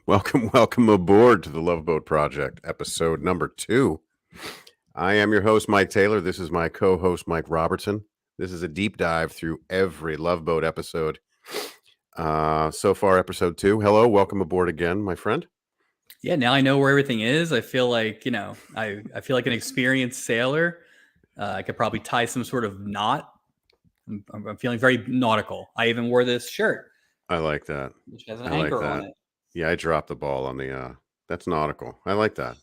Welcome aboard to the Love Boat Project, episode number 2. I am your host, Mike Taylor. This is my co-host, Mike Robertson. This is a deep dive through every Love Boat episode. So far, episode 2. Hello, welcome aboard again, my friend. Yeah, now I know where everything is. I feel like, I feel like an experienced sailor. I could probably tie some sort of knot. I'm feeling very nautical. I even wore this shirt, I like that. which has an I like anchor on that. it. Yeah, I dropped the ball on the, that's nautical. I like that.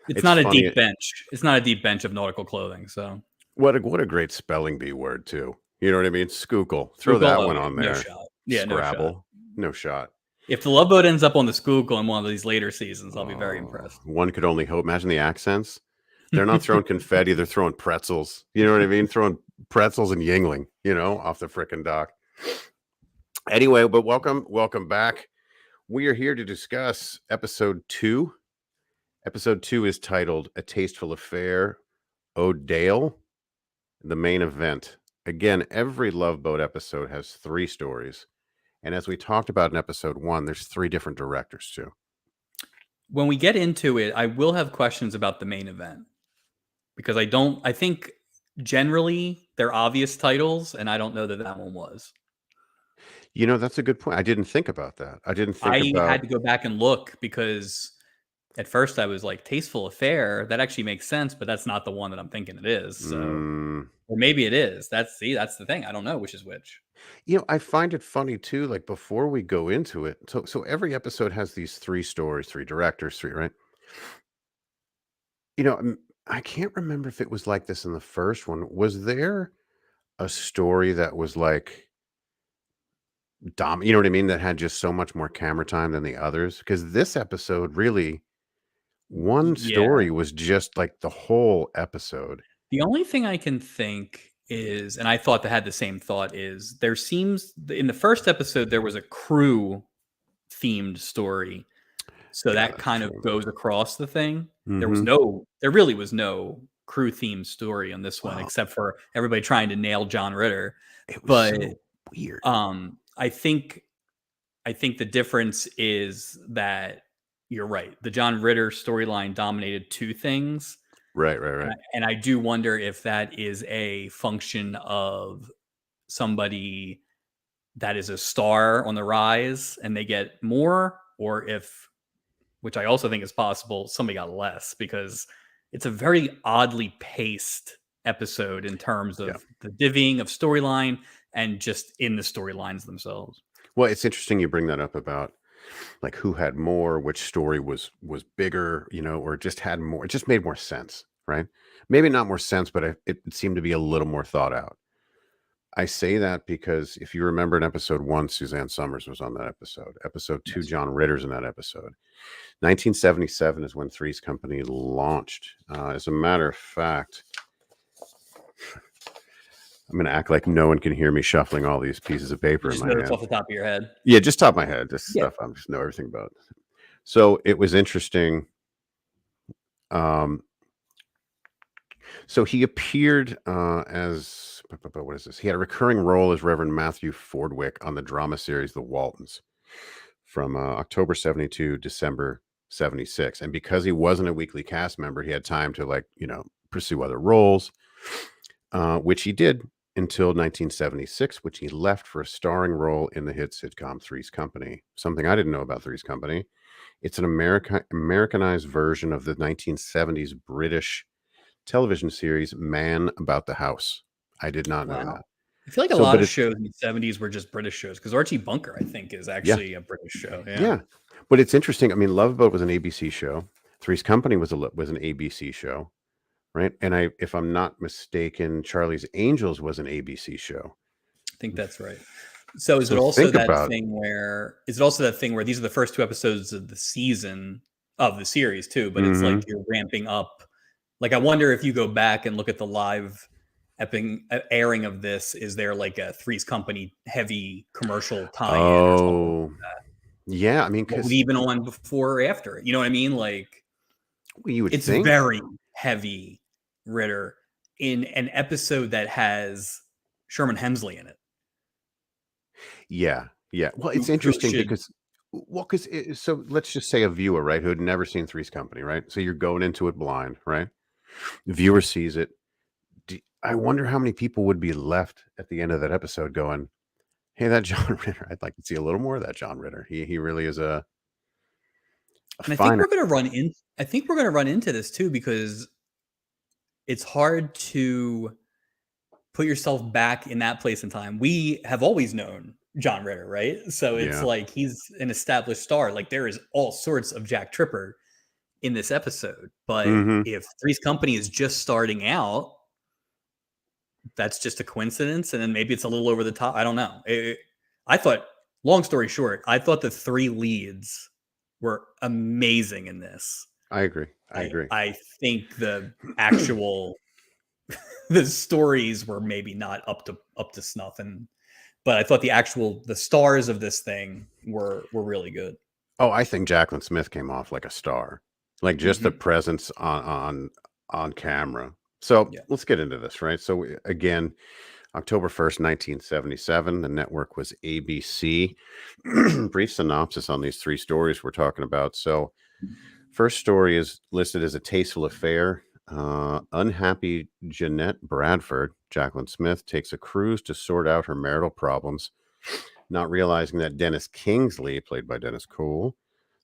It's not a funny. deep bench. It's not a deep bench of nautical clothing. So What a great spelling bee word, too. You know what I mean? Skookle. Throw Schuylkill, that one on no there. shot. Yeah, Scrabble. no shot. No shot. If the Love Boat ends up on the Schuylkill in one of these later seasons, I'll be very impressed. One could only hope. Imagine the accents. They're not throwing confetti. They're throwing pretzels. You know what I mean? Throwing pretzels and Yingling, off the frickin' dock. Anyway, but welcome back. We are here to discuss episode 2. Episode 2 is titled A Tasteful Affair, O'Dale, the main event. Again, every Love Boat episode has 3 stories. And as we talked about in episode 1, there's 3 different directors too. When we get into it, I will have questions about the main event because I think generally they're obvious titles, and I don't know that one was. That's a good point. I didn't think about that. I had to go back and look because at first I was like, Tasteful Affair, that actually makes sense, but that's not the one that I'm thinking it is. So, or maybe it is. That's the thing. I don't know which is which. I find it funny too, like before we go into it. So every episode has these 3 stories, 3 directors, 3, right? I can't remember if it was like this in the first one. Was there a story that was like you know what I mean, that had just so much more camera time than the others? Because this episode really, one story was just like the whole episode. The only thing I can think is, and I thought they had the same thought, is there seems in the first episode there was a crew themed story. So that kind of goes across the thing. Mm-hmm. There really was no crew themed story on this one, except for everybody trying to nail John Ritter. It was so weird. I think the difference is that you're right. The John Ritter storyline dominated 2 things. Right. And I do wonder if that is a function of somebody that is a star on the rise and they get more, or if, which I also think is possible, somebody got less, because it's a very oddly paced episode in terms of the divvying of storyline and just in the storylines themselves. Well, it's interesting you bring that up about like who had more, which story was bigger, or just had more. It just made more sense, right? Maybe not more sense, but it seemed to be a little more thought out. I say that because if you remember in episode 1, Suzanne Summers was on that episode. Episode 2, John Ritter's in that episode. 1977 is when Three's Company launched. As a matter of fact, I'm going to act like no one can hear me shuffling all these pieces of paper in my hand. Off the top of your head. Yeah, just top of my head. This stuff I just know everything about. So it was interesting. So he appeared as, what is this? He had a recurring role as Reverend Matthew Fordwick on the drama series The Waltons from October 72, December 76. And because he wasn't a weekly cast member, he had time to pursue other roles, which he did until 1976, which he left for a starring role in the hit sitcom Three's Company. Something I didn't know about Three's Company. It's an Americanized version of the 1970s British television series Man About the House. I did not know that. I feel like a lot of shows in the 70s were just British shows, because Archie Bunker, I think, is actually a British show. Yeah. But it's interesting. I mean, Love Boat was an ABC show. Three's Company was an ABC show, right? And if I'm not mistaken, Charlie's Angels was an ABC show. I think that's right. So is it also that thing where these are the first 2 episodes of the season of the series too, but it's like you're ramping up. Like, I wonder if you go back and look at the live airing of this, is there like a Three's Company heavy commercial tie-in or something like that? Yeah, I mean, because even on before or after, you know what I mean? Like, you would it's think very heavy Ritter in an episode that has Sherman Hemsley in it. Yeah. Well, it's interesting because Well, because so let's just say a viewer, right, who had never seen Three's Company, right? So you're going into it blind, right? The viewer sees it. I wonder how many people would be left at the end of that episode going, "Hey, that John Ritter, I'd like to see a little more of that John Ritter. He really is a And I think finer." we're gonna run into this too, because it's hard to put yourself back in that place and time. We have always known John Ritter, right? So it's Yeah. like he's an established star. Like there is all sorts of Jack Tripper in this episode. But Mhm. if Three's Company is just starting out, that's just a coincidence, and then maybe it's a little over the top. I don't know. I thought, long story short, I thought the three leads were amazing in this. I agree. I I agree. I think the actual the stories were maybe not up to snuff, but I thought the stars of this thing were really good. Oh, I think Jacqueline Smith came off like a star. Like, just the Hmm. presence on camera. So, Yeah. let's get into this, right? So, again, October 1st, 1977, the network was ABC. Brief synopsis on these three stories we're talking about. So, first story is listed as a tasteful affair. Unhappy Jeanette Bradford, Jacqueline Smith, takes a cruise to sort out her marital problems, not realizing that Dennis Kingsley, played by Dennis Cole,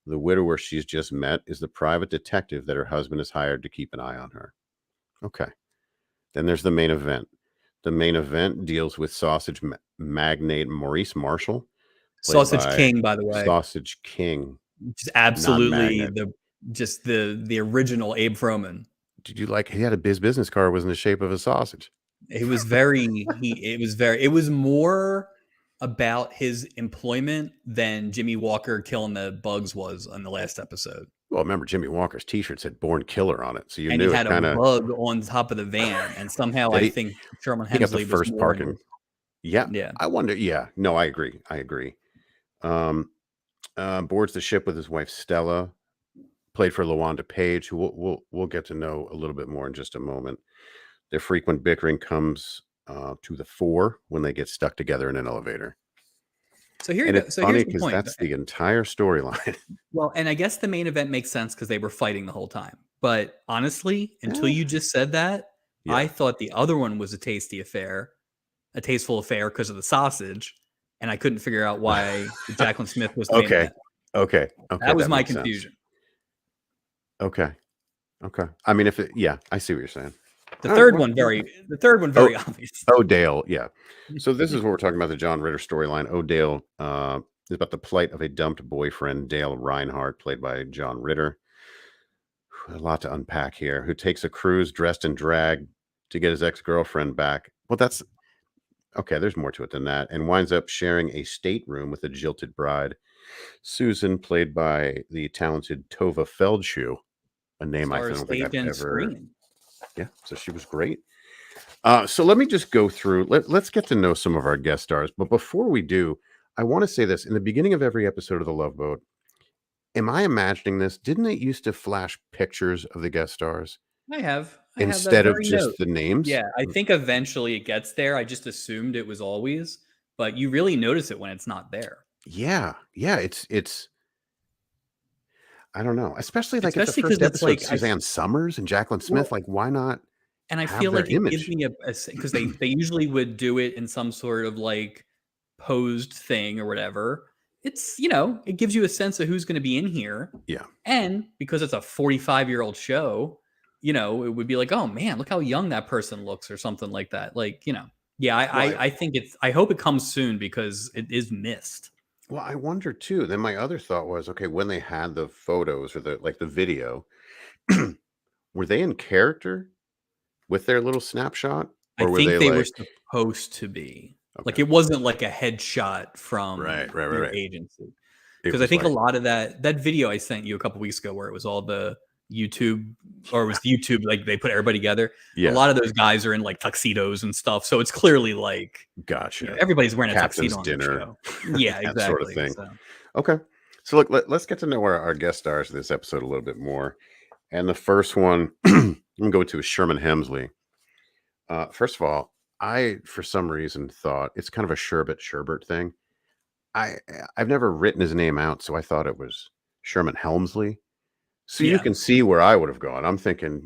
the widower she's just met, is the private detective that her husband has hired to keep an eye on her. Okay. Then there's the main event. The main event deals with sausage magnate Maurice Marshall, played Sausage by King, by the way, Sausage King, just not absolutely magnet. the original Abe Froman. Did you like he had a business card was in the shape of a sausage? It was more about his employment than Jimmy Walker killing the bugs was on the last episode. Well, remember Jimmy Walker's t-shirt said "Born Killer" on it, so you And he knew it had a kinda bug on top of the van, and somehow did I he think Sherman he got the Hemsley was first more in parking. this. Yeah, Yeah. I wonder yeah, no, I agree, I agree. Um, boards the ship with his wife Stella, played for LaWanda Page, who we'll get to know a little bit more in just a moment. Their frequent bickering comes to the fore when they get stuck together in an elevator. So here you And go. it's So funny here's the because point. that's the entire storyline. Well, and I guess the main event makes sense because they were fighting the whole time. But honestly, until Eh, you just said that, I yeah. thought the other one was a tasteful affair because of the sausage, and I couldn't figure out why Jacqueline Smith was the main Okay. event. Okay, That was that my makes sense. confusion. Okay. Okay. I mean, if it yeah, I see what you're saying. The Alright, third well, one okay. very Oh, obvious. Odale, yeah. So this is what we're talking about, the John Ritter storyline. Odale, is about the plight of a dumped boyfriend, Dale Reinhardt, played by John Ritter. A lot to unpack here. Who takes a cruise dressed in drag to get his ex-girlfriend back. Well, that's okay, there's more to it than that, and winds up sharing a stateroom with a jilted bride. Susan, played by the talented Tova Feldshuh, a name I Stars don't think stage I've and ever screen. yeah, so she was great. So let me just go through. Let's get to know some of our guest stars. But before we do, I want to say this: in the beginning of every episode of The Love Boat, am I imagining this? Didn't it used to flash pictures of the guest stars I have that instead of very just note. the names? Yeah, I think eventually it gets there. I just assumed it was always, but you really notice it when it's not there. Yeah, yeah. It's. I don't know. Especially like at the Especially first because it's episode, like Suzanne Summers and Jacqueline well, Smith. Like, why not and I have feel their like it gives image? me because they usually would do it in some sort of like posed thing or whatever. It's it gives you a sense of who's going to be in here, Yeah. and because it's a 45-year-old show, it would be like, oh man, look how young that person looks or something like that. Like yeah, Well, I think I hope it comes soon because it is missed. Well, I wonder too. Then my other thought was, okay, when they had the photos or the video, were they in character with their little snapshot, I or were think they they were like, supposed to be. Like, okay, it wasn't like a headshot from your right? agency. It Because I was think a like, lot of that video I sent you a couple weeks ago where it was all the YouTube or it was YouTube, like, they put everybody together. A yeah, lot of those guys are in, like, tuxedos and stuff, so it's clearly like, gotcha, everybody's wearing a tuxedo captain's on their dinner, show. Yeah, that sort of exactly, thing. so Okay, so look, let's get to know our guest stars of this episode a little bit more. And the first one I'm gonna go to is Sherman Hemsley. First of all, I for some reason thought it's kind of a Sherbert thing. I've never written his name out, so I thought it was Sherman Helmsley. So you Yeah, can see where I would have gone. I'm thinking,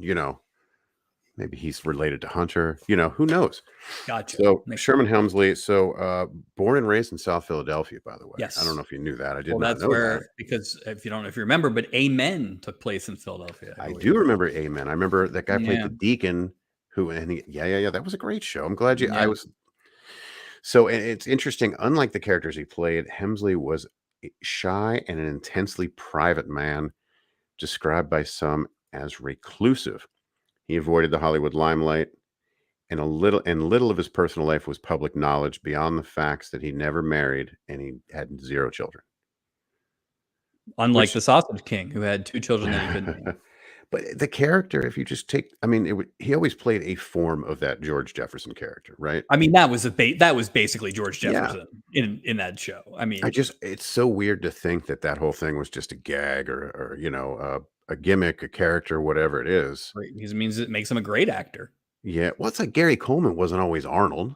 maybe he's related to Hunter. Who knows? gotcha. So Makes Sherman Helmsley. So born and raised in South Philadelphia, by the way. I don't Yes. know if you knew that. I did Well, not that's know that. where because if you remember, but Amen took place in Philadelphia, I I believe. do remember Amen. I remember that guy played Yeah, the deacon yeah. That was a great show. I'm glad I yeah. was. So it's interesting. Unlike the characters he played, Hemsley was shy and an intensely private man, described by some as reclusive. He avoided the Hollywood limelight, and little of his personal life was public knowledge beyond the facts that he never married and he had 0 children. Unlike Which the Sausage King, who had 2 children that he couldn't name. but the character, if you just take I mean, he always played a form of that George Jefferson character, right? I mean, that was basically George Yeah. Jefferson in that show. I mean, It's so weird to think that that whole thing was just a gag or a gimmick, a character, whatever it is. it means it makes him a great actor. Yeah, well, it's like Gary Coleman wasn't always Arnold,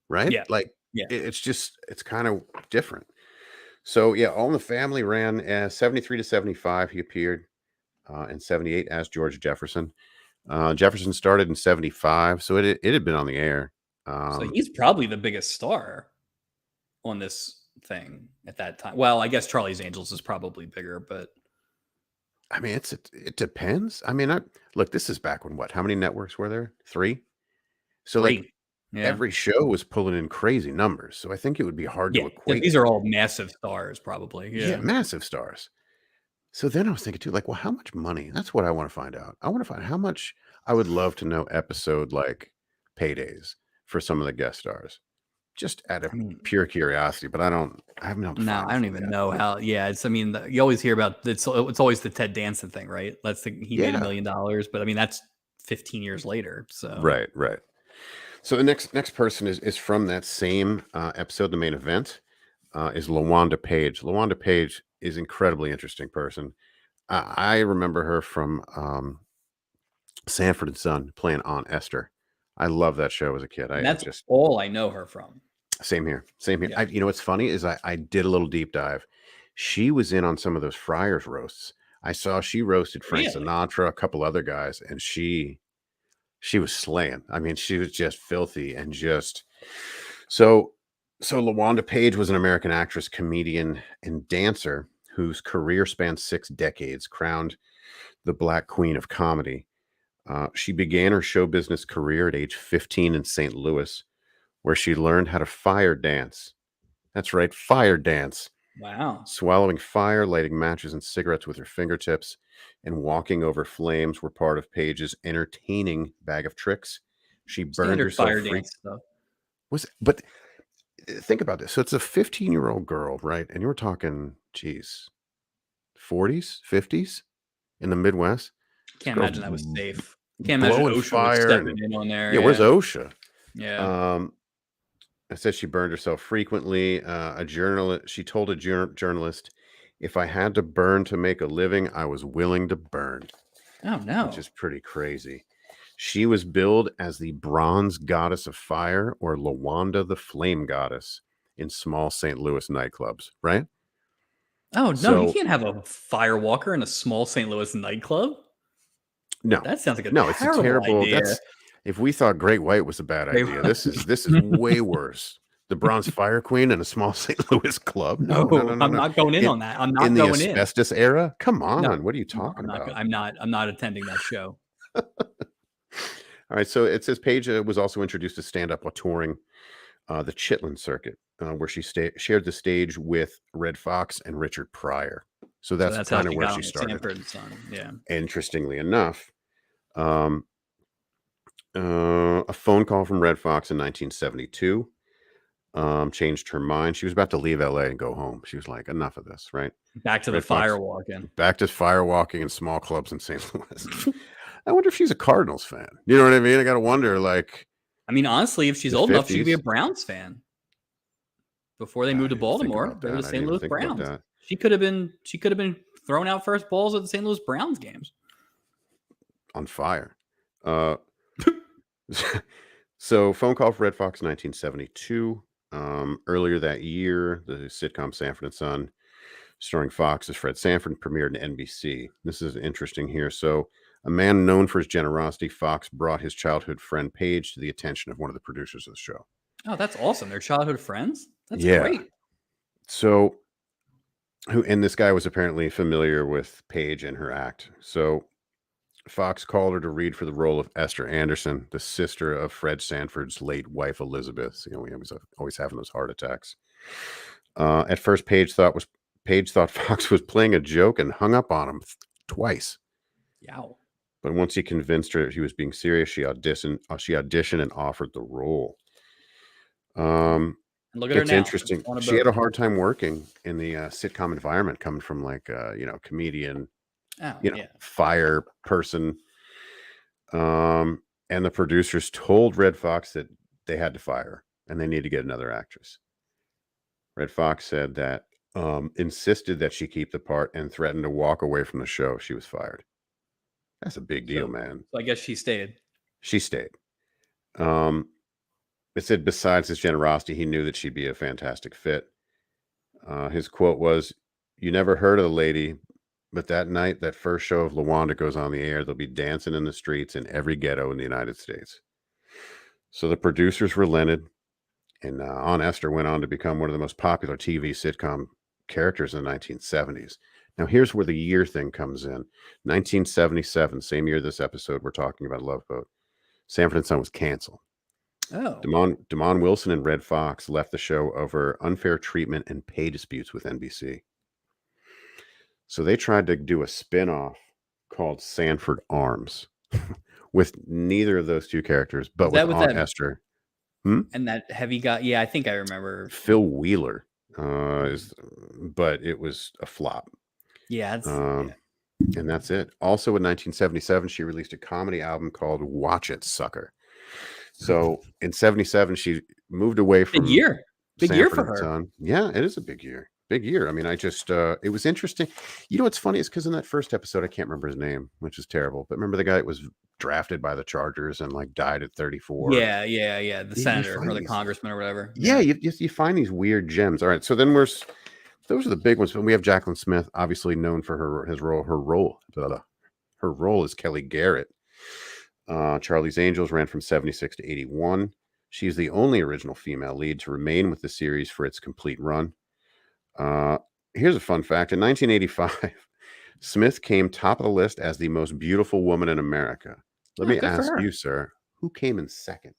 right? Yeah, Like, yeah. it's kind of different. So, yeah, All in the Family ran 73 to 75. He appeared in 78 as George Jefferson. Jefferson started in 75, so it had been on the air. So he's probably the biggest star on this thing at that time. Well, I guess Charlie's Angels is probably bigger, but I mean, it depends. I mean, look, this is back when what? How many networks were there? 3? So, like, 3. Yeah. every show was pulling in crazy numbers, so I think it would be hard Yeah, to 'cause equate. these are all massive stars probably. Yeah, Yeah. massive stars. So then I was thinking too, like, well, how much money? That's what I want to find out. I want to find how much. I would love to know episode like paydays for some of the guest stars, just out of I mean, pure curiosity. But I haven't been able to no, find I don't some even yet. know how. Yeah, it's. I mean, you always hear about it's always the Ted Danson thing, right? He made $1 Yeah, million, but I mean that's 15 years later. So right, right. So the next person is from that same episode. The main event is LaWanda Page. LaWanda Page is incredibly interesting person. I remember her from Sanford and Son playing Aunt Esther. I love that show as a kid. and I that's just all I know her from. Same here. Same here. Yeah. What's funny is I did a little deep dive. She was in on some of those Friars roasts. I saw she roasted Frank Really? Sinatra, a couple other guys, and she was slaying. I mean, she was just filthy and just so LaWanda Page was an American actress, comedian, and dancer whose career spanned 6 decades, crowned the Black Queen of Comedy. She began her show business career at age 15 in St. Louis, where she learned how to fire dance. That's right, fire dance. Wow. Swallowing fire, lighting matches and cigarettes with her fingertips, and walking over flames were part of Paige's entertaining bag of tricks. She burned Standard herself fire free. dance stuff. But think about this. So it's a 15-year-old girl, right? And you're talking, geez, 40s, 50s in the Midwest. This Can't girl's imagine that was safe. Can't imagine blowing OSHA was fire stepping and in on there. yeah, where's Yeah. OSHA? Yeah. It says she burned herself frequently. She told a journalist, "If I had to burn to make a living, I was willing to burn," Oh which no. is pretty crazy. She was billed as the Bronze Goddess of Fire or LaWanda the Flame Goddess in small St. Louis nightclubs, right? Oh no, you So can't have a firewalker in a small St. Louis nightclub. no, That sounds like a no, it's a terrible terrible. idea. That's if we thought Great White was a bad They- idea, this is way worse. The Bronze Fire Queen in a small St. Louis club? No, no, no, no, I'm no. not going in on that. I'm not In the going in. asbestos era? Come on, No, what are you no, talking about? I'm not attending that show. All right, so it says Paige was also introduced to stand up while touring the Chitlin circuit, where she shared the stage with Red Fox and Richard Pryor. So So that's that's how kind of she where got she on the started. Sanford and Son. Yeah. Interestingly enough, um, a phone call from Red Fox in 1972 changed her mind. She was about to leave LA and go home. She was like, enough of this, right? Back to the Red Fox. firewalking. Back to firewalking in small clubs in St. Louis. I wonder if she's a Cardinals fan. You know what I mean? I got to wonder, like, I mean, honestly, if she's The old enough, she could be a 50s. Browns fan. Before they I moved to didn't think Baltimore, about they're the that. I St. didn't Louis think about Browns. that. She could have been throwing out first balls at the St. Louis Browns games. On fire. So phone call for Red Fox 1972. Earlier that year, the sitcom Sanford and Son, starring Fox as Fred Sanford, premiered in NBC. This is interesting here. So, a man known for his generosity, Fox brought his childhood friend Paige to the attention of one of the producers of the show. Oh, that's awesome. They're childhood friends. That's Yeah. great. So, and this guy was apparently familiar with Paige and her act. So, Fox called her to read for the role of Esther Anderson, the sister of Fred Sanford's late wife Elizabeth. You know, he was always having those heart attacks. At first, Paige thought Fox was playing a joke and hung up on him twice. Yow. But once he convinced her he was being serious, she auditioned and offered the role. And look at her It's now. interesting. On a She had a boat. hard time working in the sitcom environment, coming from like comedian, Oh, yeah. fire person. And the producers told Red Fox that they had to fire her and they need to get another actress. Red Fox said that insisted that she keep the part and threatened to walk away from the show if she was fired. That's a big deal, man. So I guess she stayed. She stayed. It said besides his generosity, he knew that she'd be a fantastic fit. His quote was, "You never heard of the lady, but that night, that first show of LaWanda goes on the air, they'll be dancing in the streets in every ghetto in the United States." So the producers relented, and Aunt Esther went on to become one of the most popular TV sitcom characters in the 1970s. Now, here's where the year thing comes in. 1977, same year this episode we're talking about, Love Boat, Sanford and Son was canceled. Oh. Damon Wilson and Red Fox left the show over unfair treatment and pay disputes with NBC. So they tried to do a spin-off called Sanford Arms with neither of those two characters, but Is that with with Aunt that- Esther. And that heavy guy. Yeah, I think I remember. Phil Wheeler, but it was a flop. Yeah. It's, And that's it. Also in 1977, she released a comedy album called Watch It, Sucker. So in 77, she moved away from big year. Big year Sanford for and her. Son. Yeah, it is a big year. Big year. I mean, I just it was interesting. You know what's funny is because in that first episode, I can't remember his name, which is terrible. But remember the guy that was drafted by the Chargers and like died at 34. Yeah. The You senator find or the these- congressman or whatever. Yeah, you find these weird gems. All right, so then those are the big ones. But we have Jacqueline Smith, obviously known for her role as Kelly Garrett. Charlie's Angels ran from 76 to 81. She's the only original female lead to remain with the series for its complete run. Here's a fun fact. In 1985, Smith came top of the list as the most beautiful woman in America. Let me good for ask her. you, sir, who came in second?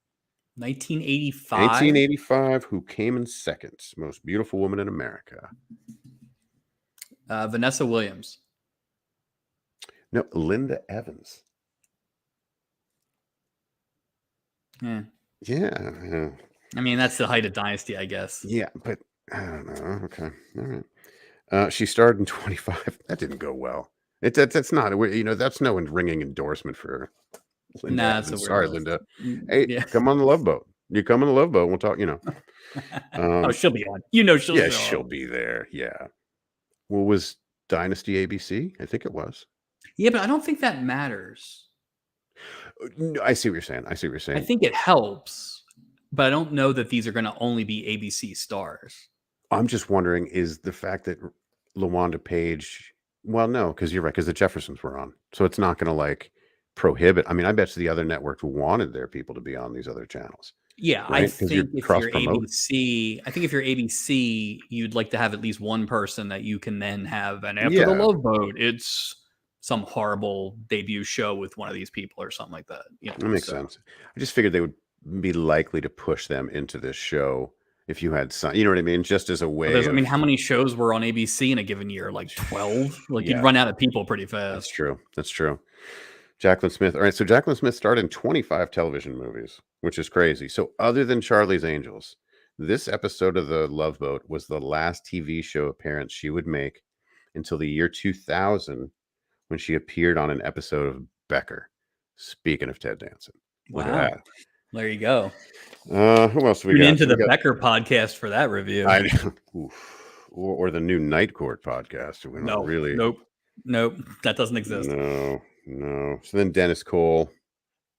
1985. 1985, who came in second? Most beautiful woman in America. Vanessa Williams. No, Linda Evans. Yeah. Yeah. I mean, that's the height of Dynasty, I guess. Yeah, but I don't know. Okay. All right. She starred in 25. That didn't go well. That's not, that's no ringing endorsement for Linda Nah, it's a Evans. weird Sorry, list. Linda. Hey, Yeah. come on the Love Boat. You come on the Love Boat. We'll talk, Oh, she'll be on. She'll yeah, show she'll up. be there. Yeah. Well, was Dynasty ABC? I think it was. Yeah, but I don't think that matters. No, I see what you're saying. I think it helps, but I don't know that these are going to only be ABC stars. I'm just wondering, is the fact that LaWanda Page, well, no, because you're right, because the Jeffersons were on. So it's not going to like prohibit. I mean, I bet you the other networks wanted their people to be on these other channels. Yeah, Right? I 'Cause you're think if you're cross-promoting. ABC, if you're ABC, you'd like to have at least one person that you can then have. And after Yeah. the Love Boat, it's some horrible debut show with one of these people or something like that. That makes sense. I just figured they would be likely to push them into this show if you had some, you know what I mean? Just as a way. I mean, how many shows were on ABC in a given year? Like 12? Like Yeah. you'd run out of people pretty That's fast. true. That's true. Jacqueline Smith. All right. So Jacqueline Smith starred in 25 television movies, which is crazy. So other than Charlie's Angels, this episode of The Love Boat was the last TV show appearance she would make until the year 2000 when she appeared on an episode of Becker. Speaking of Ted Danson. Look Wow. at There you go. that. Who else do we Tune got? into So the we got- Becker podcast for that review. Oof. Or the new Night Court podcast. We don't No, really. nope. That doesn't exist. No. So then Dennis Cole,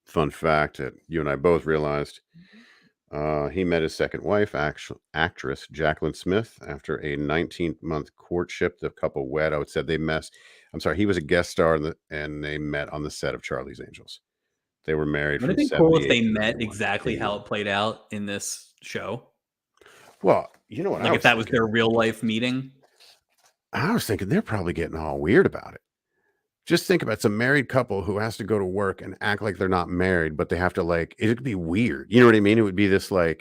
fun fact that you and I both realized. He met his second wife, actress Jacqueline Smith, after a 19-month courtship. The couple wed. It said they met. I'm sorry, he was a guest star and they met on the set of Charlie's Angels. They were married Would it from be cool if 78 they to met 91. exactly how 81. it played out in this show? Well, you know what I Like if was that was thinking? their real life meeting? I was thinking they're probably getting all weird about it. Just think about it. It's a married couple who has to go to work and act like they're not married, but they have to it would be weird. You know what I mean? It would be this No,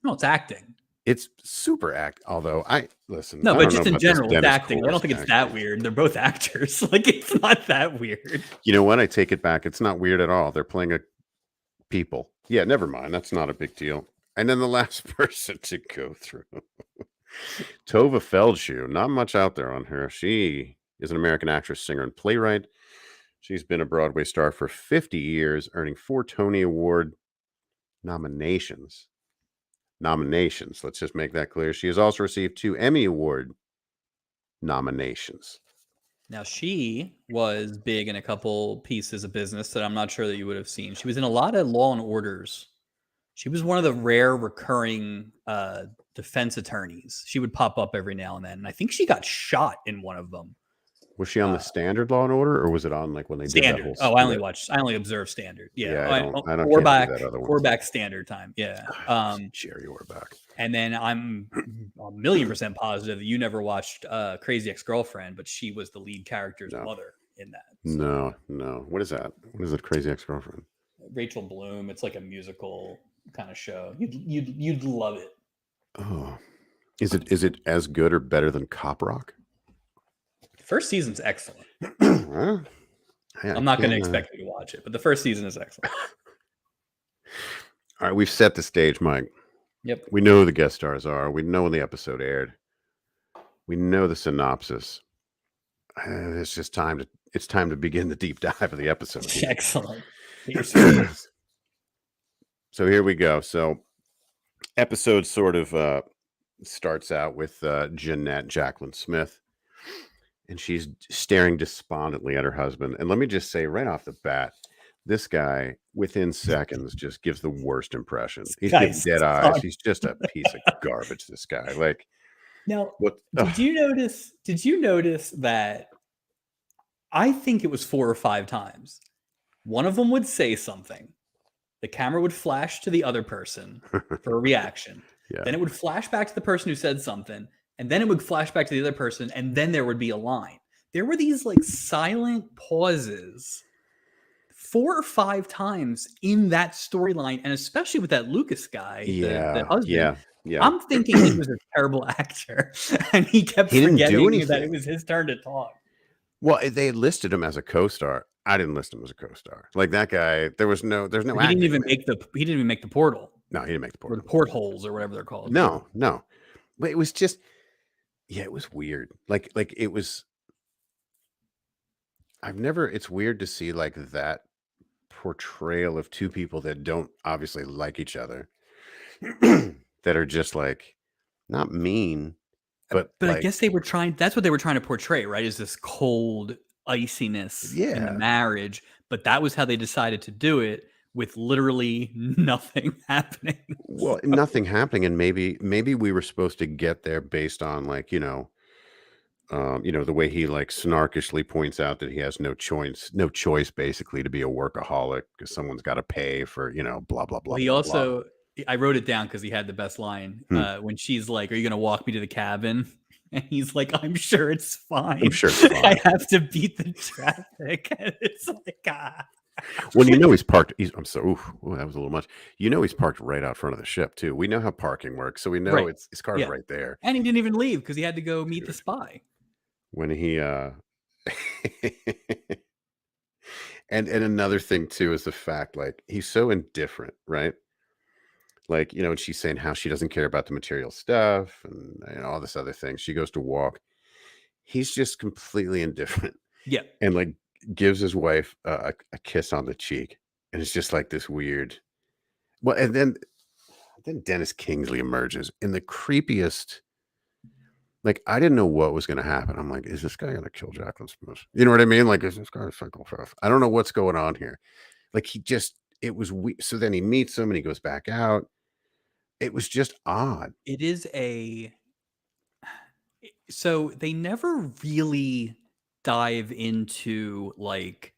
it's acting. it's super act. Although listen, No, I but don't know just in about this general, it's Dennis acting. I don't Chorus think it's acting. that weird. They're both actors. Like it's not that weird. You know what? I take it back. It's not weird at all. They're playing a people. Yeah, never mind. That's not a big deal. And then the last person to go through. Tova Feldshuh. Not much out there on her. She is an American actress, singer, and playwright. She's been a Broadway star for 50 years, earning 4 Tony Award nominations. Let's just make that clear. She has also received 2 Emmy Award nominations. Now she was big in a couple pieces of business that I'm not sure that you would have seen. She was in a lot of Law and Orders. She was one of the rare recurring defense attorneys. She would pop up every now and then. And I think she got shot in one of them. Was she on the standard Law and Order, or was it on when they Standard? did that whole? Oh, I only observe Standard. Yeah, I don't Orbach Standard time. Yeah, Jerry Orbach. And then I'm 1,000,000% positive that you never watched Crazy Ex-Girlfriend, but she was the lead character's mother in that. So. No. What is that? What is it? Crazy Ex-Girlfriend? Rachel Bloom. It's like a musical kind of show. You'd love it. Oh, is it as good or better than Cop Rock? First season's excellent. Well, I'm not going to expect you to watch it, but the first season is excellent. All right, we've set the stage, Mike. Yep. We know who the guest stars are. We know when the episode aired. We know the synopsis. It's just time to begin the deep dive of the episode. Excellent. So here we go. So episode sort of starts out with Jeanette Jacqueline Smith, and she's staring despondently at her husband. And let me just say right off the bat, this guy within seconds just gives the worst impression. He's giving dead eyes. He's just a piece of garbage, this guy. Now, did you notice that I think it was 4 or 5 times. One of them would say something. The camera would flash to the other person for a reaction. Yeah. Then it would flash back to the person who said something. And then it would flash back to the other person. And then there would be a line. There were these silent pauses 4 or 5 times in that storyline. And especially with that Lucas guy, the husband. Yeah. I'm thinking he was a terrible actor. And he kept forgetting that it was his turn to talk. Well, they listed him as a co-star. I didn't list him as a co-star. That guy, there's no. He didn't even make the portal. No, he didn't make the portal. Or the portholes or whatever they're called. No. But it was just, it was weird. It was. It's weird to see that portrayal of 2 people that don't obviously like each other, that are just not mean, but I guess they were that's what they were trying to portray, right? Is this cold iciness in the marriage, but that was how they decided to do it, with literally nothing happening. Well, nothing happening, and maybe we were supposed to get there based on the way he snarkishly points out that he has no choice basically to be a workaholic because someone's got to pay for blah blah blah. Well, he also, I wrote it down because he had the best line when she's like, "Are you going to walk me to the cabin?" And he's like, "I'm sure it's fine. I'm sure it's fine. I have to beat the traffic." And it's Well, he's parked. That was a little much. He's parked right out front of the ship too. We know how parking works, so we know his car's right there. And he didn't even leave because he had to go meet the spy. When he and another thing too is the fact he's so indifferent, right? And she's saying how she doesn't care about the material stuff and all this other thing. She goes to walk. He's just completely indifferent. Yeah. And gives his wife a kiss on the cheek. And it's just this weird. Well, and then Dennis Kingsley emerges in the creepiest. I didn't know what was going to happen. I'm like, is this guy going to kill Jacqueline Smith? You know what I mean? Is this guy a psychopath? I don't know what's going on here. It was weird. So then he meets him and he goes back out. It was just odd. It is so they never really dive into like,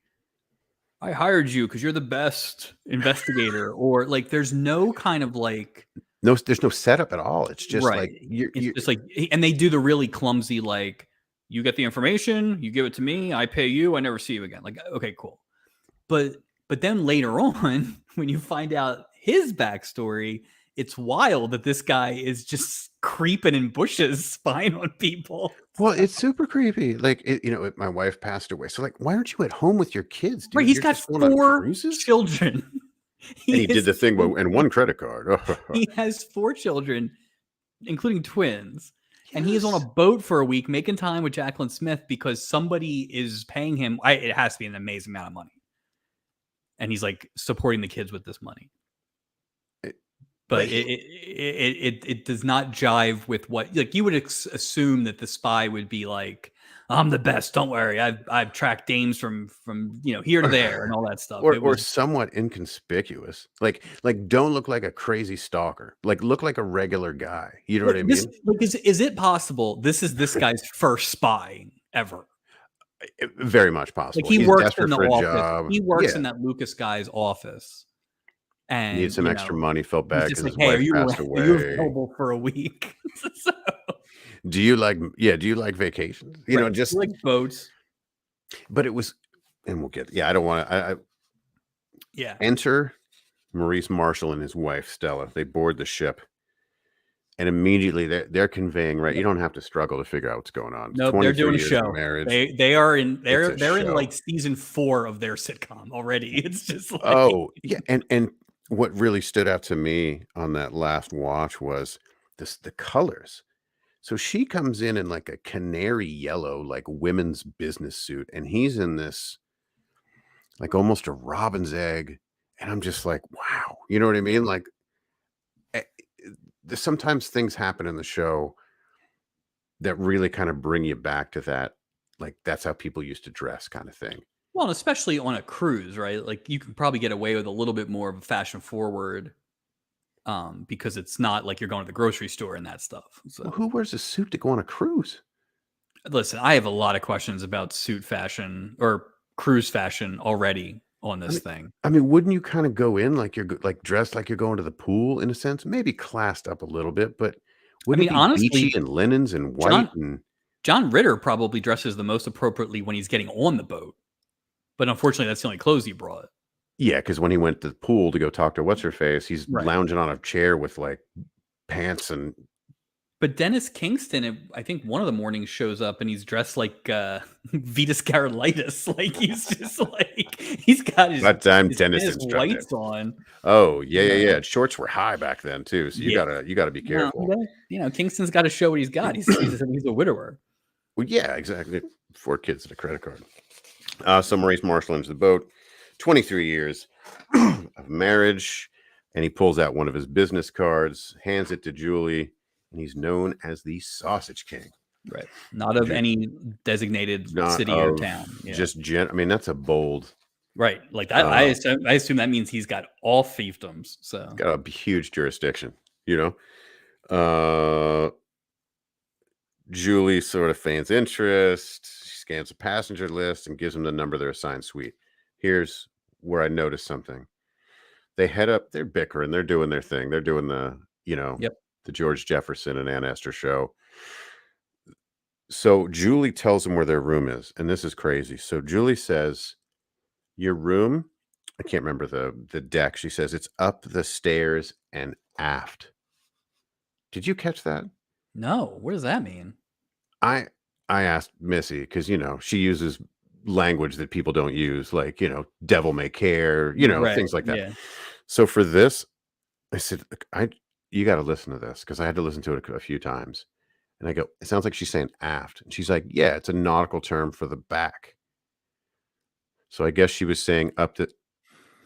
I hired you because you're the best investigator, or like there's no kind of like, No, there's no setup at all. It's just right. like you It's you just like, and they do the really clumsy like, you get the information, you give it to me, I pay you, I never see you again. Like, okay, cool. But then later on, when you find out his backstory, it's wild that this guy is just creeping in bushes, spying on people. well, it's super creepy. Like my wife passed away. So like, why aren't you at home with your kids, Right, dude? he's You're got just going on 4 cruises? children. And He he did is the thing and one credit card. he has 4 children, including twins, and he is on a Yes. boat for a week making time with Jacqueline Smith because somebody is paying him. It has to be an amazing amount of money, and he's like supporting the kids with this money. But But it does not jive with what, like, you would assume that the spy would be like, I'm the best. Don't worry, I've tracked dames from here to there and all that stuff. It or was somewhat inconspicuous. Like don't look like a crazy stalker. Like look like a regular guy. You know what I this mean? like is it possible this is this guy's first spying ever? Very much Like possible. he He's works in desperate the for a office. job. He works Yeah. in that Lucas guy's office, Need and some extra money, felt he's bad just because like, his hey, wife passed are you away. available for a week? So, Do you like vacations? right, he Just likes boats. but it was and we'll get I don't want to I Yeah. enter Maurice Marshall and his wife Stella. They board the ship and immediately they're conveying, right? You don't have to struggle to figure out what's going on. It's Nope, they're 23 doing a years of show. marriage. They are in It's a they're in show. like season 4 of their sitcom already. It's just like, Oh, yeah, and what really stood out to me on that last watch was the colors. So she comes in like a canary yellow, like women's business suit, and he's in this like almost a robin's egg, and I'm just like, wow, you know what I mean? Like, eh, sometimes things happen in the show that really kind of bring you back to that, like that's how people used to dress, kind of thing. well, and especially on a cruise, right? Like you can probably get away with a little bit more of a fashion forward, because it's not like you're going to the grocery store and that stuff. Well, So who wears a suit to go on a cruise? listen, I have a lot of questions about suit fashion or cruise fashion already on I this mean, thing. wouldn't you kind of go in like like dressed like you're going to the pool in a sense? Maybe classed up a little bit, but I wouldn't mean, it be beachy honestly, and linens and white John and John Ritter probably dresses the most appropriately when he's getting on the boat. But unfortunately, that's the only clothes he brought. yeah, because when he went to the pool to go talk to what's her face, he's Right. lounging on a chair with like pants and But Dennis Kingston, I think one of the mornings shows up and he's dressed like Vitas Karolaitis. Like he's just like he's got that time his Dennis tennis instructed. whites on. Oh yeah, yeah, Yeah. yeah. Shorts were high back then too, so you Yeah. gotta be careful. Kingston's got to show what he's got. He's a widower. Well, yeah, exactly. 4 kids and a credit card. So Maurice Marshall enters the boat. 23 years of marriage, and he pulls out one of his business cards, hands it to Julie, and he's known as the Sausage King. Right. Not of Ju- any designated Not city or of town. Yeah. just I mean, that's a bold, right. Like that. I assume that means he's got all fiefdoms. So got a huge jurisdiction, you know. Julie sort of feigns interest. She scans a passenger list and gives them the number of their assigned suite. Here's where I noticed something. They head up, they're bickering, they're doing their thing. They're doing the, Yep. the George Jefferson and Ann Esther show. So Julie tells them where their room is, and this is crazy. So Julie says, your room, I can't remember the deck. She says it's up the stairs and aft. Did you catch that? No. What does that mean? I asked Missy because she uses language that people don't use, like devil may care, Right. things like that. Yeah. So for this, I said, you got to listen to this because I had to listen to it a few times, and I go, it sounds like she's saying aft, and she's like, yeah, it's a nautical term for the back. So I guess she was saying up to.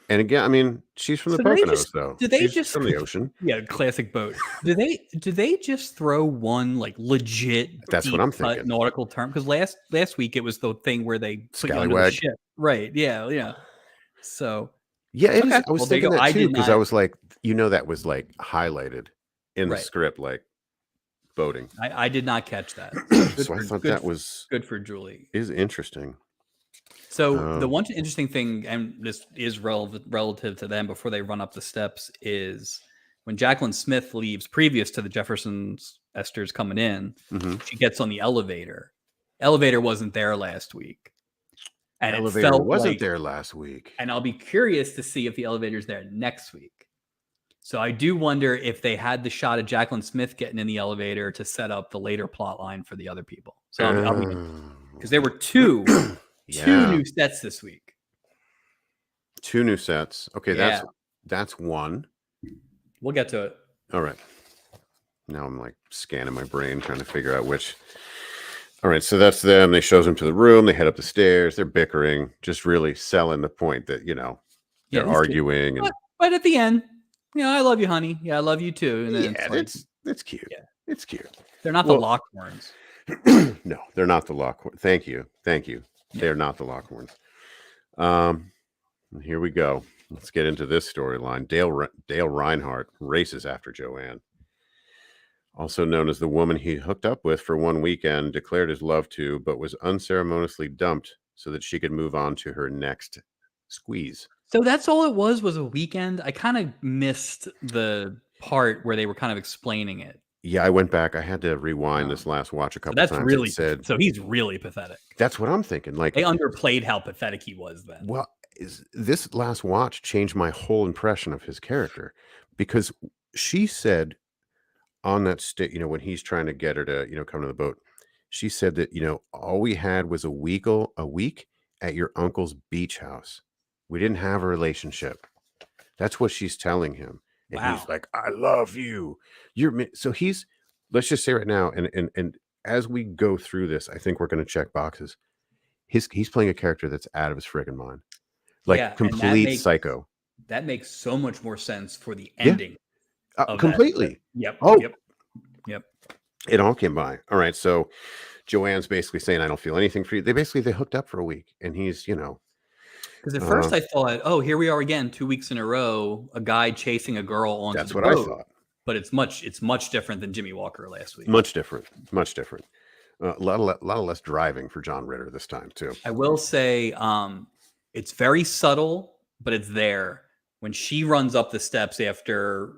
And again, I mean, she's from the So do they Poconos, just- though. do they She's just- from the ocean? Yeah, classic boat. Do they just throw one like legit That's what I'm deep-cut thinking. nautical term? Because last week it was the thing where they put you under the Scallywag. ship. Right. Yeah. Yeah. So Yeah, it is. Okay. I was Well, there you thinking go. that I too did because not- I was like, that was like highlighted. in the Right. script, like boating. I did not catch that. So good So I for thought good that was good for Julie. is interesting. So the one interesting thing, and this is relative to them before they run up the steps, is when Jacqueline Smith leaves, previous to the Jeffersons Esther's coming in, Mhm. she gets on the elevator. Elevator wasn't there last week, and it Elevator felt wasn't like. there last week. And I'll be curious to see if the elevator's there next week. So I do wonder if they had the shot of Jacqueline Smith getting in the elevator to set up the later plot line for the other people. So I'll be because there were two Yeah. new sets this week. 2 new sets. Okay, Yeah. that's one. We'll get to it. All right. Now I'm like scanning my brain trying to figure out which. All right, so that's them. They shows them to the room. They head up the stairs. They're bickering, just really selling the point that they're Yeah, it's cute. arguing and But at the end, I love you, honey. Yeah, I love you too. And then yeah, it's cute. Yeah. It's cute. They're not the Lockhorns. No, they're not the Lockhorns. Thank you. Yeah. They're not the Lockhorns. Here we go. Let's get into this storyline. Dale Reinhardt races after Joanne. Also known as the woman he hooked up with for one weekend, declared his love to, but was unceremoniously dumped so that she could move on to her next squeeze. So that's all it was a weekend. I kind of missed the part where they were kind of explaining it. Yeah, I went back. I had to rewind this last watch a couple That's times. really Said, so he's really pathetic. That's what I'm thinking. Like they underplayed how pathetic he was then. Well, this last watch changed my whole impression of his character because she said on that state, when he's trying to get her to, come to the boat, she said that, all we had was a week at your uncle's beach house. We didn't have a relationship. That's what she's telling him. And Wow. He's like, I love you. So let's just say right now, and as we go through this, I think we're going to check boxes. He's playing a character that's out of his friggin' mind. Like complete psycho. That makes so much more sense for the ending. Completely. Yep. Yep. It all came by. All right. So Joanne's basically saying, I don't feel anything for you. They hooked up for a week and he's, Because at first I thought, oh, here we are again, 2 weeks in a row, a guy chasing a girl onto the boat. That's what I thought. But it's much different than Jimmy Walker last week. Much different. A lot less driving for John Ritter this time too. I will say, it's very subtle, but it's there. When she runs up the steps after,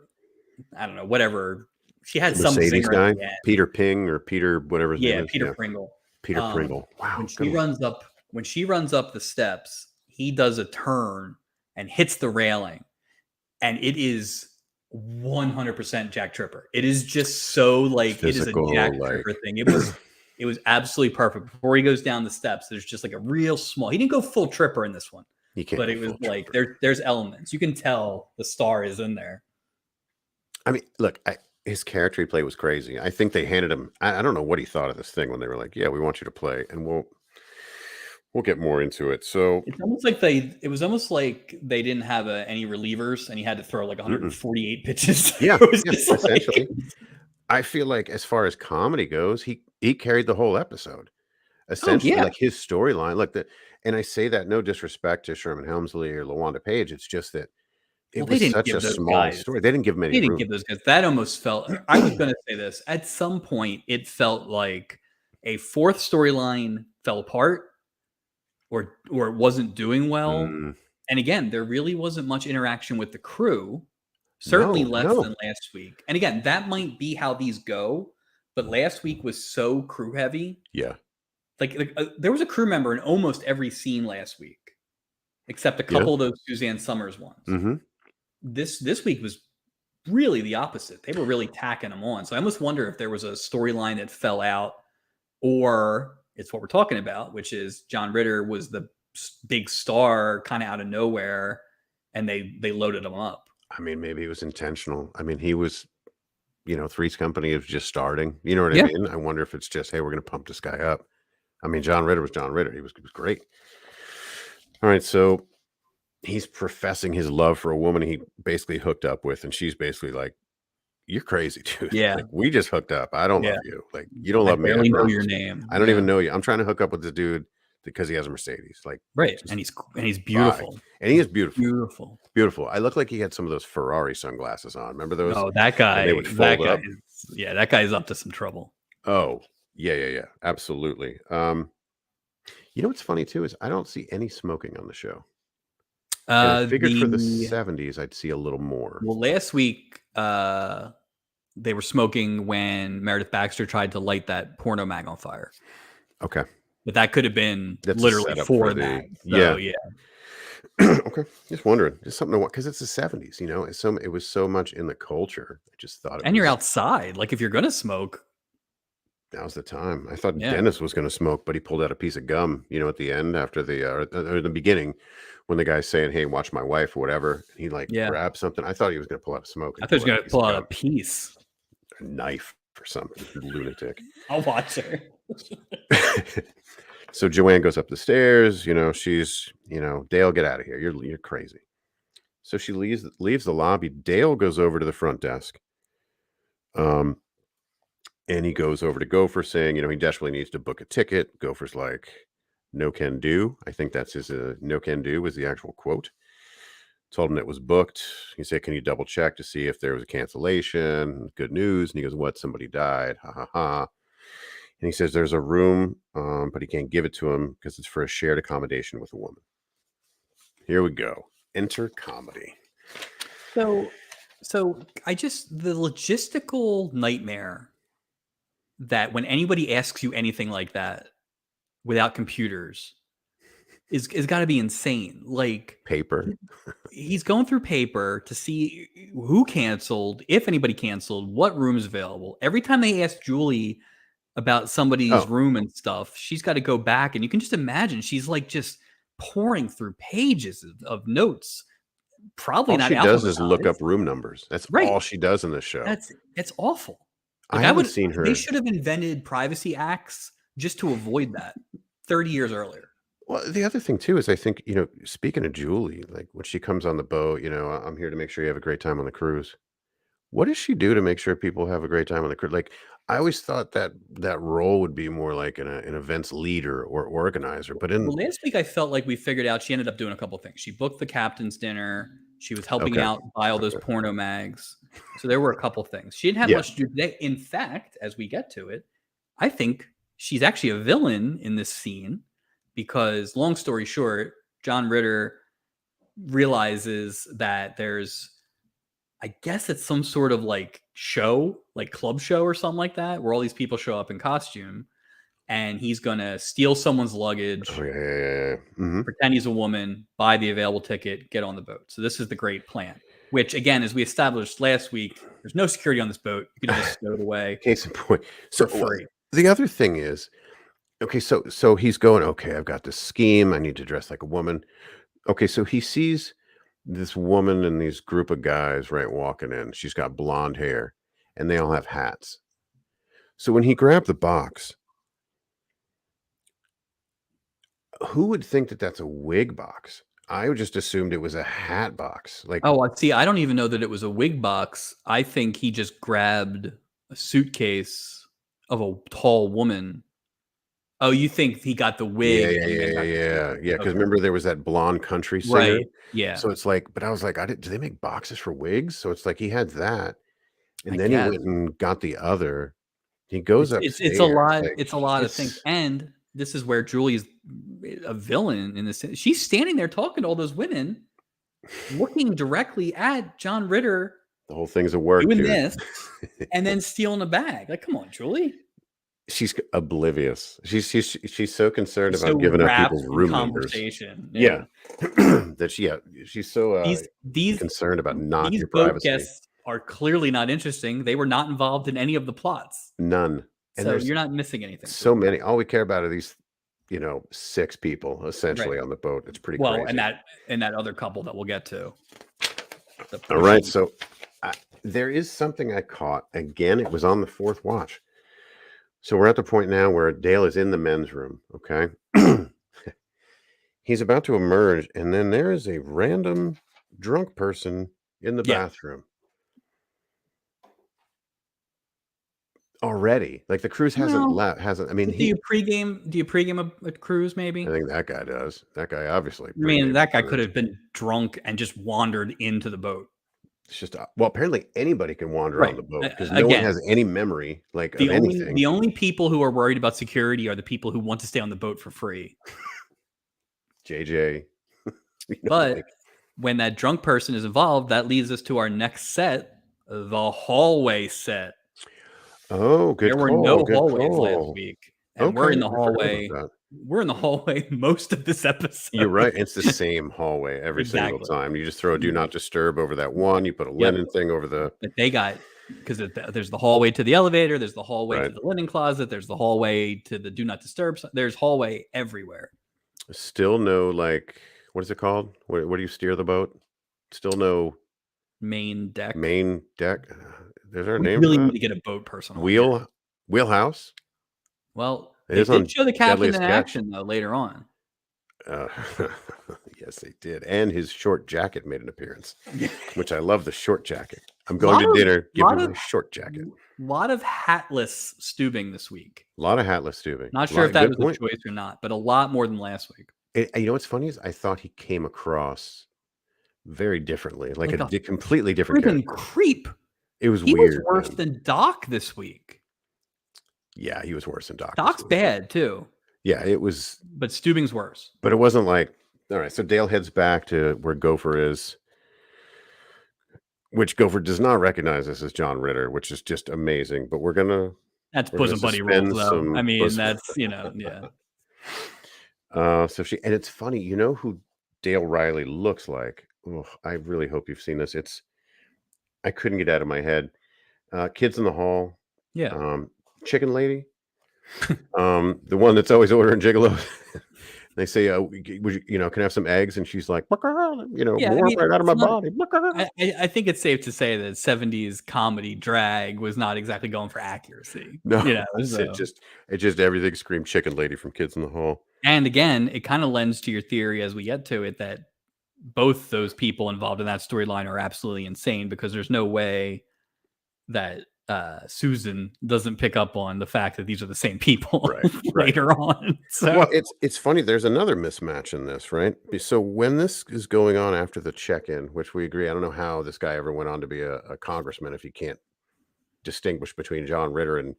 I don't know, whatever, she had some Mercedes guy, Peter Ping or Peter whatever his name is. Peter Pringle. Peter Pringle. Wow. When she runs up the steps, he does a turn and hits the railing, and it is 100% Jack Tripper. It is just so physical, it is a Jack Tripper thing. It was absolutely perfect. Before he goes down the steps, there's just like a real small. He didn't go full Tripper in this one, but it was like there's elements. You can tell the star is in there. I mean, look, his character play was crazy. I think they handed him. I don't know what he thought of this thing when they were like, "Yeah, we want you to play," and we'll get more into it. So it's almost like it was almost like they didn't have any relievers, and he had to throw like 148 pitches. Yeah, essentially. I feel like as far as comedy goes, he carried the whole episode. Essentially, like his storyline, and I say that no disrespect to Sherman Hemsley or LaWanda Page. It's just that it was such a small story. They didn't give them any room. They didn't give those guys. That almost felt. I was going to say this. At some point, it felt like a fourth storyline fell apart, or it wasn't doing well. And again, there really wasn't much interaction with the crew. Certainly less than last week. And again, that might be how these go. But last week was so crew heavy. Yeah. Like there was a crew member in almost every scene last week, except a couple of those Suzanne Summers ones. Mm-hmm. This week was really the opposite. They were really tacking them on. So I almost wonder if there was a storyline that fell out, or it's what we're talking about, which is John Ritter was the big star kind of out of nowhere, and they loaded him up. I mean, maybe it was intentional. I mean, he was, Three's Company is just starting. You know what I mean? I wonder if it's just, hey, we're going to pump this guy up. I mean, John Ritter was John Ritter. He was great. All right, so he's professing his love for a woman he basically hooked up with, and she's basically like, "You're crazy, dude. Yeah, like, we just hooked up. I don't love you. Like, you don't love me. I barely know your name. I don't even know you. I'm trying to hook up with this dude because he has a Mercedes. Like, Right, just and he's bye. beautiful. And he is beautiful. Beautiful. Beautiful. I look like he had some of those Ferrari sunglasses on. Remember those? Oh, that And they guy would fold up. that guy's up to some trouble. Oh, yeah. Absolutely. You know what's funny too is I don't see any smoking on the show. And I figured for the The 70s I'd see a little more. Well, last week, they were smoking when Meredith Baxter tried to light that porno mag on fire. Okay. But that could have been That's a literally setup for for that. yeah. So, yeah. Okay. Just wondering. Just something to watch because it's the 70s, you know. It was so much in the culture. I just thought it And you're was outside. Like, if you're going to smoke, now's the time. I thought yeah. Dennis was going to smoke, but he pulled out a piece of gum, you know, at the end after or the beginning when the guy's saying, "Hey, watch my wife," or whatever. He like Yeah. grabbed something. I thought he was going to pull out a smoke. I thought he was going to pull out a piece. A knife or something. Lunatic. I'll watch her. So Joanne goes up the stairs. You know, she's, you know, Dale, get out of here. You're crazy. So she leaves the lobby. Dale goes over to the front desk. And he goes over to Gopher saying, you know, he desperately needs to book a ticket. Gopher's like, no can do. I think that's his no can do was the actual quote. Told him it was booked. He said, can you double check to see if there was a cancellation? Good news. And he goes, what? Somebody died. Ha ha ha. And he says there's a room, but he can't give it to him because it's for a shared accommodation with a woman. Here we go. Enter comedy. So the logistical nightmare that when anybody asks you anything like that without computers is got to be insane. Like, Paper. he's going through paper to see who canceled, if anybody canceled, what room is available. Every time they ask Julie about somebody's room and stuff, she's got to go back, and you can just imagine she's like just pouring through pages of notes. Probably all not. She does is look up room numbers. That's right. all she does in this show. It's awful. Like, I haven't seen her. They should have invented privacy acts just to avoid that 30 years earlier. Well, the other thing too is I think, you know, speaking of Julie, like when she comes on the boat, you know, I'm here to make sure you have a great time on the cruise. What does she do to make sure people have a great time on the cruise? Like, I always thought that role would be more like an events leader or organizer. But Well, last week I felt like we figured out she ended up doing a couple things. She booked the captain's dinner. She was helping out buy all those porno mags. So there were a couple things. She didn't have much to do today. In fact, as we get to it, I think she's actually a villain in this scene because, long story short, John Ritter realizes that there's, I guess it's some sort of like show, like club show or something like that, where all these people show up in costume, and he's going to steal someone's luggage, pretend he's a woman, buy the available ticket, get on the boat. So this is the great plan, which, again, as we established last week, there's no security on this boat. You can just stow it away. Case in point. So for free. The other thing is, okay, so he's going, okay, I've got this scheme. I need to dress like a woman. Okay, so he sees this woman and these group of guys, right, walking in. She's got blonde hair, and they all have hats. So when he grabbed the box, who would think that that's a wig box? I just assumed it was a hat box. Like, oh, see, I don't even know that it was a wig box. I think he just grabbed a suitcase of a tall woman. Oh, you think he got the wig? Yeah. Because remember there was that blonde country singer, right? Yeah. So it's like, but I was like, do they make boxes for wigs? So it's like he had that, and then guess. he went and got the other. He goes upstairs. It's a lot. Like, it's a lot of things, and this is where Julie's a villain in this. She's standing there talking to all those women, looking directly at John Ritter. The whole thing's a work, doing this, and then stealing a bag. Like, come on, Julie. She's oblivious. She's so concerned about giving up people's room numbers. Yeah. That she's so these concerned about not your privacy. Guests are clearly not interesting. They were not involved in any of the plots. None. And so you're not missing anything. So many. All we care about are these, you know, 6 people essentially on the boat. It's pretty crazy. And that other couple that we'll get to. All right. So there is something I caught. Again, it was on the 4th watch. So we're at the point now where Dale is in the men's room, okay? He's about to emerge, and then there is a random drunk person in the bathroom. already. Like the cruise hasn't Well, left. Hasn't. I mean, do you pregame? Do you pregame a cruise? I Maybe. think that guy does. That guy obviously I mean, pre-games a that guy could cruise. have been drunk and just wandered into the boat. It's just well, apparently anybody can wander on Right. the boat because no one Again, has any memory like the of only anything. the only people who are worried about security are the people who want to stay on the boat for free. JJ, But like, when that drunk person is involved, that leads us to our next set, the hallway set. oh, There good were call, no good hallways last call. week, and we're Okay, in the I forgot about hallway. that. We're in the hallway most of this episode. You're right. It's the same hallway every single Exactly. time. You just throw a do not disturb over that one. You put a Yep. linen thing over the But they got because there's the hallway to the elevator, there's the hallway to right. the linen closet, there's the hallway to the do not disturb. There's hallway everywhere. Still no like what is it called? Where do you steer the boat? Still no Main deck. main deck. Is there a We name really for need that? to get a boat person on here. Wheelhouse? Well, It they is did on show the captain Deadliest in Catch. action though later on. Uh, yes, they did. And his short jacket made an appearance, which I love the short jacket. I'm going to dinner. Give me my short jacket. Lot of hatless Stubing this week. A lot of hatless Stubing. Not sure if that was good a choice or not, but a lot more than last week. You know what's funny is I thought he came across very differently, like Like a completely different Freaking character. creep. It was He weird. was worse man. than Doc this week. Yeah, he was worse than Doc. Doc's bad too, Yeah, it was, but Stubing's worse. but it wasn't like all right. So Dale heads back to where Gopher is, which Gopher does not recognize this as John Ritter, which is just amazing. But That's we're gonna bosom buddy rules, suspend though. some I mean, bosom- that's yeah. So and it's funny, you know who Dale Riley looks like? Oh, I really hope you've seen this. I couldn't get out of my head. Kids in the Hall, Yeah. Chicken Lady, the one that's always ordering gigolo. They say, would you, can I have some eggs? And she's like, Yeah, I more mean, right out of my it's not- body. I think it's safe to say that 70s comedy drag was not exactly going for accuracy. No, You know, it so. just everything screamed Chicken Lady from Kids in the Hall. And again, it kind of lends to your theory as we get to it that both those people involved in that storyline are absolutely insane because there's no way that Susan doesn't pick up on the fact that these are the same people later on. So well, it's funny. There's another mismatch in this, right? So when this is going on after the check-in, which we agree, I don't know how this guy ever went on to be a congressman if he can't distinguish between John Ritter and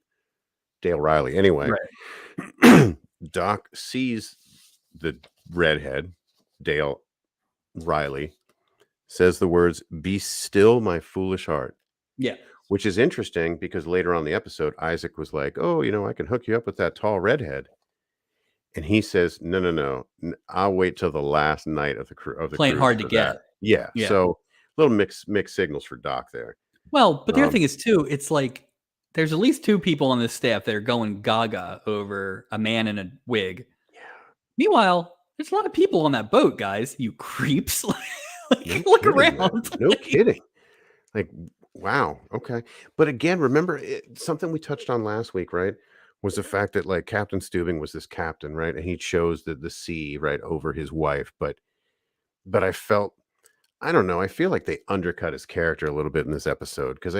Dale Riley. Anyway, Doc sees the redhead, Dale Riley, says the words, "Be still, my foolish heart." Yeah. Which is interesting because later on in the episode, Isaac was like, "Oh, I can hook you up with that tall redhead." And he says, No. I'll wait till the last night of the Playing cruise hard to for get. that." Yeah. So little mixed signals for Doc there. Well, but the other thing is too, it's like there's at least two people on this staff that are going gaga over a man in a wig. Yeah. Meanwhile, there's a lot of people on that boat, guys. You creeps. Look kidding, around. man. No kidding. Like, wow. Okay. But again, remember something we touched on last week, right? Was the fact that like Captain Stubing was this captain, right? And he chose the sea right over his wife. But I don't know. I feel like they undercut his character a little bit in this episode because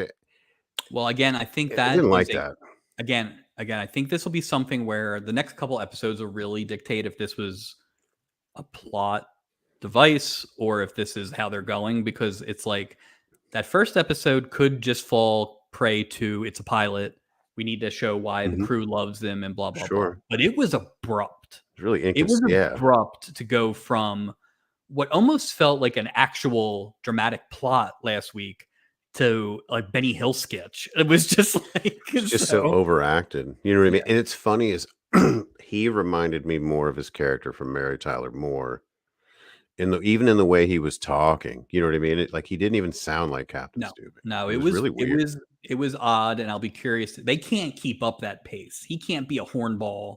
Well, again, I think that I didn't like that. Again, I think this will be something where the next couple episodes will really dictate if this was a plot device or if this is how they're going, because it's like that first episode could just fall prey to it's a pilot. We need to show why the crew loves them and blah, blah, blah. But it was abrupt. It's really abrupt to go from what almost felt like an actual dramatic plot last week to like Benny Hill sketch. It was just like so overacted. You know what I mean? And it's funny is he reminded me more of his character from Mary Tyler Moore even in the way he was talking. You know what I mean? Like he didn't even sound like Captain Stubing. No, it was really weird. It was odd, and I'll be curious. They can't keep up that pace. He can't be a hornball.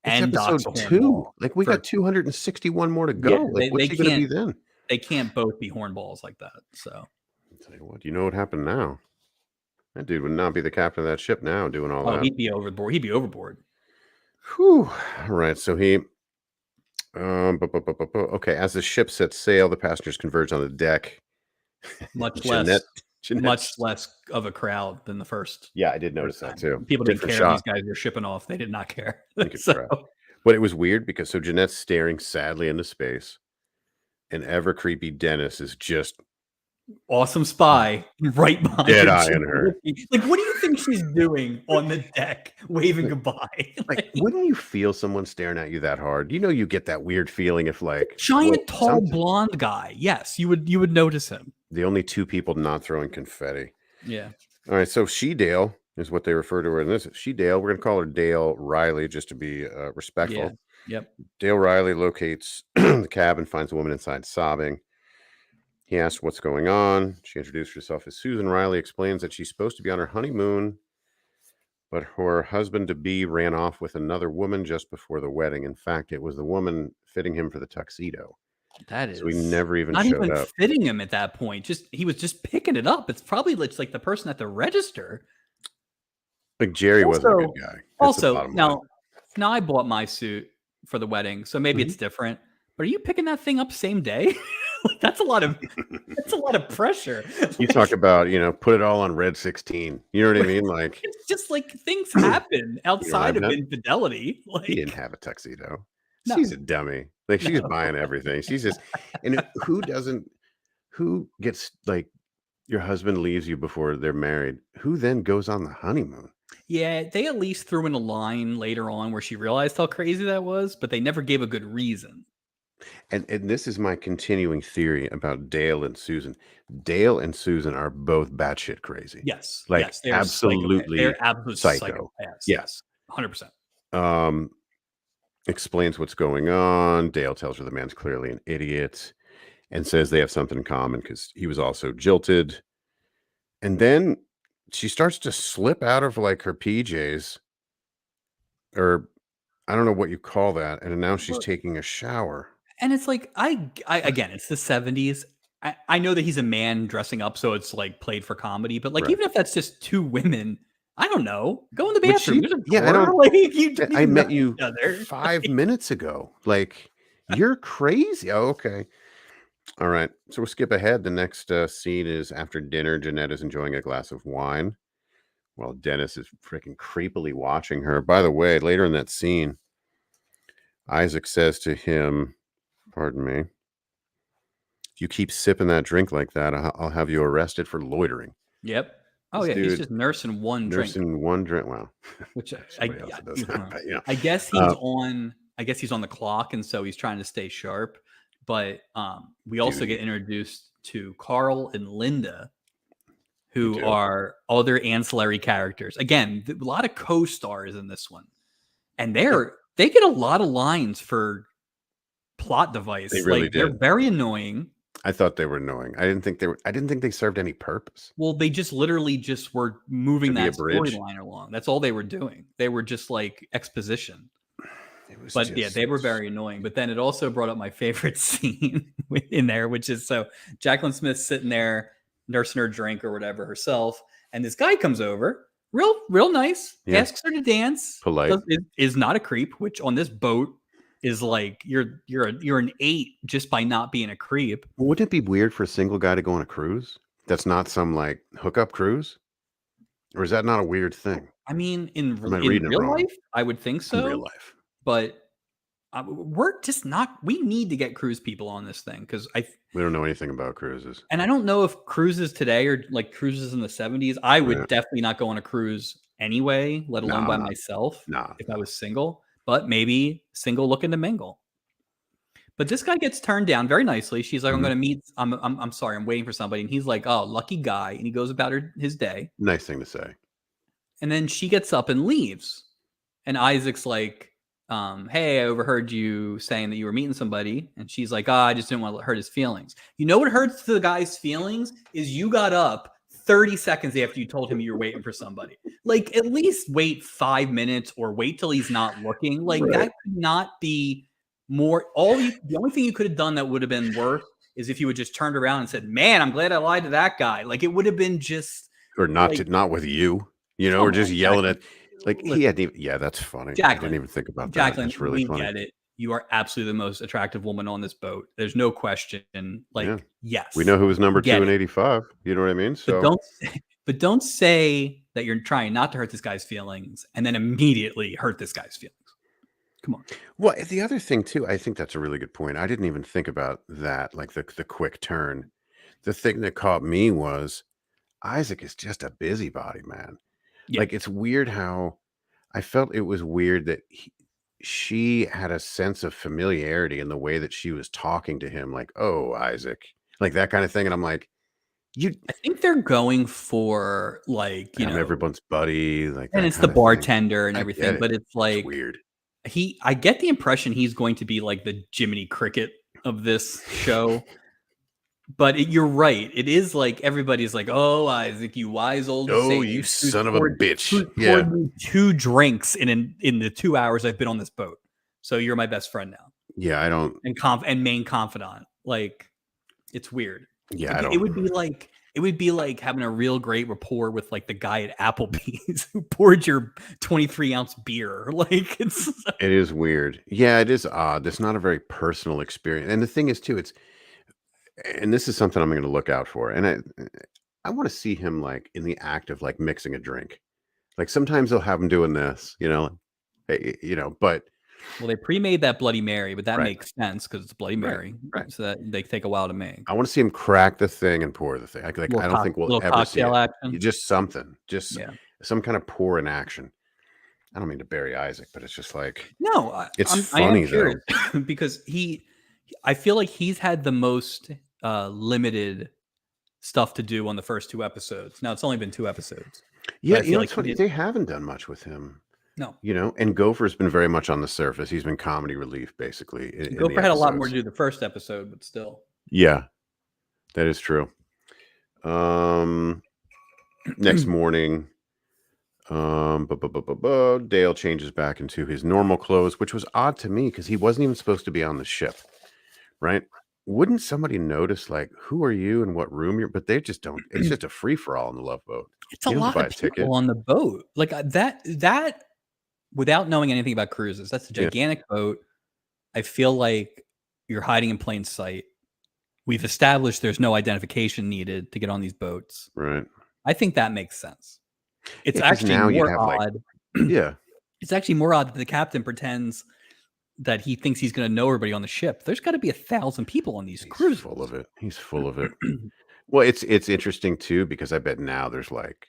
And episode 2. Like we got 261 more to go. Yeah, like what's he going to be then? They can't both be hornballs like that. So I'll tell you what, you know what happened now? That dude would not be the captain of that ship now doing all that. He'd be overboard. Whew. All right. So he okay, as the ship sets sail, the passengers converge on the deck. Much less. much Jeanette's, less of a crowd than the first. yeah, I did notice that time. too. People didn't Different care. shot. These guys were shipping off. They did not care. You could So try. But it was weird because so Jeanette's staring sadly into space, and ever creepy Dennis is just awesome spy right behind dead her. eyeing her. Like, what do you think she's doing on the deck, waving goodbye? Like, wouldn't you feel someone staring at you that hard? You know, you get that weird feeling if like giant, tall, something- blonde guy. Yes, you would notice him. the only two people not throwing confetti. Yeah. All right, so She-Dale is what they refer to her in this. She-Dale, we're gonna call her Dale Riley just to be respectful. Yeah. Yep. Dale Riley locates the cab and finds a woman inside sobbing. He asks what's going on. She introduced herself as Susan. Riley explains that she's supposed to be on her honeymoon, but her husband-to-be ran off with another woman just before the wedding. In fact, it was the woman fitting him for the tuxedo. That is So he never even not showed even up. fitting him at that point. He was just picking it up. It's probably like the person at the register. Like Jerry wasn't a Also- good guy. That's the Also, bottom line. now I bought my suit for the wedding, so maybe it's different. But are you picking that thing up same day? Like, that's a lot of pressure. You Like, talk about, put it all on red 16. You know what I mean? Like it's just like things happen outside of that? infidelity. Like, he didn't have a tuxedo. No. She's a dummy. Like she's No. buying everything. She's just who gets like your husband leaves you before they're married? Who then goes on the honeymoon? yeah, they at least threw in a line later on where she realized how crazy that was, but they never gave a good reason. And this is my continuing theory about Dale and Susan. Dale and Susan are both batshit crazy. Yes, Like, yes, they're absolutely they're absolute psycho. psychopaths. Yes. 100%. Explains what's going on. Dale tells her the man's clearly an idiot and says they have something in common because he was also jilted. And then she starts to slip out of like her PJs, or I don't know what you call that. And now she's Well- taking a shower. And it's like I again, it's the 70s. I know that he's a man dressing up, so it's like played for comedy. But like, Right. even if that's just two women, I don't know. Go in the Would bathroom. she- There's a yeah, I door, don't- like, you didn't I even met know you each other. 5 minutes ago. Like, you're crazy. Oh, okay. All right. So we'll skip ahead. The next scene is after dinner. Jeanette is enjoying a glass of wine while Dennis is freaking creepily watching her. By the way, later in that scene, Isaac says to him, pardon me, if you keep sipping that drink like that, I'll have you arrested for loitering. Yep. Oh This yeah, he's dude just nursing one drink, Nursing one drink. Wow. which Somebody else that does that, but, I guess he's on. I guess he's on the clock, and so he's trying to stay sharp. But we also Dude. get introduced to Carl and Linda, who do. are other ancillary characters. Again, a lot of co-stars in this one, and they get a lot of lines for plot device. They really They're did. very annoying. I thought they were annoying. I didn't think they served any purpose. Well, they just literally just were moving To be a that bridge. storyline along. That's all they were doing. They were just like exposition. It was But yeah, they were very annoying. But then it also brought up my favorite scene in there, which is so Jacqueline Smith's sitting there nursing her drink or whatever herself, and this guy comes over, real nice, Yeah. asks her to dance, Polite. is not a creep, which on this boat is like you're an 8 just by not being a creep. Wouldn't it be weird for a single guy to go on a cruise? That's not some like hookup cruise, or is that not a weird thing I mean, in Am I reading it real wrong? life, I would think in so. real life? But we're just not. We need to get cruise people on this thing because We don't know anything about cruises. and I don't know if cruises today are like cruises in the 70s. I would Yeah. definitely not go on a cruise anyway, let alone by Nah. myself Nah. if I was single. But maybe single looking to mingle. But this guy gets turned down very nicely. She's like, Mhm. "I'm going to meet. I'm sorry, I'm waiting for somebody." And he's like, "Oh, lucky guy." And he goes about his day. Nice thing to say. And then she gets up and leaves. And Isaac's like, hey, I overheard you saying that you were meeting somebody. And she's like, I just didn't want to hurt his feelings. You know what hurts the guy's feelings is you got up 30 seconds after you told him you were waiting for somebody. Like, at least wait 5 minutes or wait till he's not looking. Like, Right. that could not be more. The only thing you could have done that would have been worse is if you had just turned around and said, man, I'm glad I lied to that guy. Like, it would have been just. Or not Like- not with you, or Come just on, yelling Jacqueline. at like he Listen. hadn't even, yeah, that's funny. I Jacqueline, didn't even think about that. Jacqueline, That's really we funny. get it. you are absolutely the most attractive woman on this boat. There's no question. Like, Yeah. yes, We know who was number 2 get in it. 85. You know what I mean? But So don't say that you're trying not to hurt this guy's feelings and then immediately hurt this guy's feelings. Come on. well, the other thing too, I think that's a really good point. I didn't even think about that, like the quick turn. The thing that caught me was Isaac is just a busybody, man. Yeah. Like it's weird how I felt it was weird that she had a sense of familiarity in the way that she was talking to him, like, "Oh, Isaac," like that kind of thing. And I'm like, "You, I think they're going for like, I'm everyone's buddy," like and that it's the kind of thing. bartender and I get everything, it. but it's It's like weird. I get the impression he's going to be like the Jiminy Cricket of this show. But you're right. It is like everybody's like, "Oh, Isaac, you wise old Oh, sage, you who's son of a bitch. who's Yeah. poured me 2 drinks in the 2 hours I've been on this boat. So you're my best friend now Yeah, I don't. and main confidant." Like, it's weird. Yeah, I It don't. would be like having a real great rapport with like the guy at Applebee's who poured your 23-ounce beer. Like, it's It is weird. Yeah, it is odd. It's not a very personal experience. And the thing is too, and this is something I'm going to look out for. And I want to see him like in the act of like mixing a drink. Like sometimes they'll have him doing this, but well, they pre-made that Bloody Mary, but that right, makes sense because it's Bloody right, Mary, right. so that they take a while to make. I want to see him crack the thing and pour the thing. Like I don't think we'll Little ever see it. cocktail action. Just something, just Yeah. some kind of pour in action. I don't mean to bury Isaac, but it's just like No, it's I am funny though. curious because I feel like he's had the most limited stuff to do on the first 2 episodes. Now it's only been 2 episodes. Yeah, I feel like it's funny. They haven't done much with him. No, And Gopher's been very much on the surface. He's been comedy relief, basically. In Gopher the had a lot more to episodes. do the first episode, but still. Yeah, that is true. Next morning, Dale changes back into his normal clothes, which was odd to me because he wasn't even supposed to be on the ship, right? Wouldn't somebody notice, like, who are you and what room you're? But they just don't. It's just a free for all on the Love Boat. It's a You don't have to lot buy of a ticket. people on the boat. Like that without knowing anything about cruises, that's a Yeah. gigantic boat. I feel like you're hiding in plain sight. We've established there's no identification needed to get on these boats. Right. I think that makes sense. It's 'cause actually now you'd more have, like- odd. Yeah. It's actually more odd that the captain pretends that he thinks he's going to know everybody on the ship. There's got to be 1,000 people on these He's cruises. full of it. He's full of it. Well, it's interesting too because I bet now there's like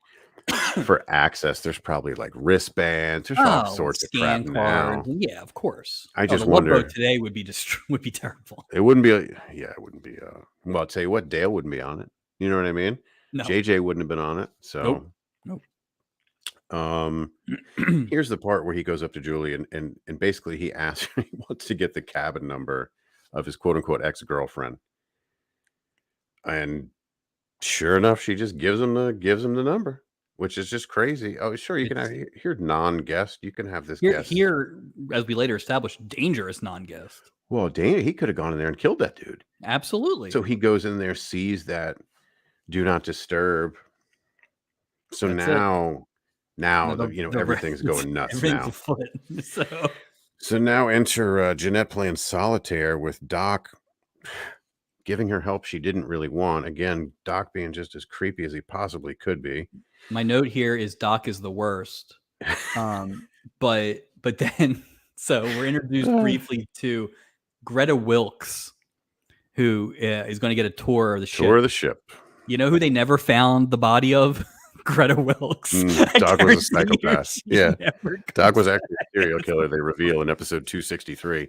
for access, there's probably like wristbands. There's all sorts of crap scan now. cards. Yeah, of course. I just the Love wonder- Boat today would be would be terrible. It wouldn't be. It wouldn't be. Well, I'll tell you what, Dale wouldn't be on it. You know what I mean? No. JJ wouldn't have been on it. So, Nope. Here's the part where he goes up to Julie and basically he asks, he wants to get the cabin number of his quote unquote ex-girlfriend. And sure enough, she just gives him the number, which is just crazy. Oh, sure, you can have here non-guest. You can have this guest. Here, as we later established, dangerous non-guest. Well, Dana, he could have gone in there and killed that dude. Absolutely. So he goes in there, sees that do not disturb. So That's it. now the everything's going nuts everything's now. afoot. So now enter Jeanette playing solitaire with Doc giving her help she didn't really want. Again, Doc being just as creepy as he possibly could be. My note here is Doc is the worst. But then so we're introduced briefly to Greta Wilkes, who is going to get a tour of the ship. Tour of the ship. You know who they never found the body of? Greta Wilkes. Doc was a psychopath. Yeah. Doc was comes actually a serial killer, they reveal in episode 263.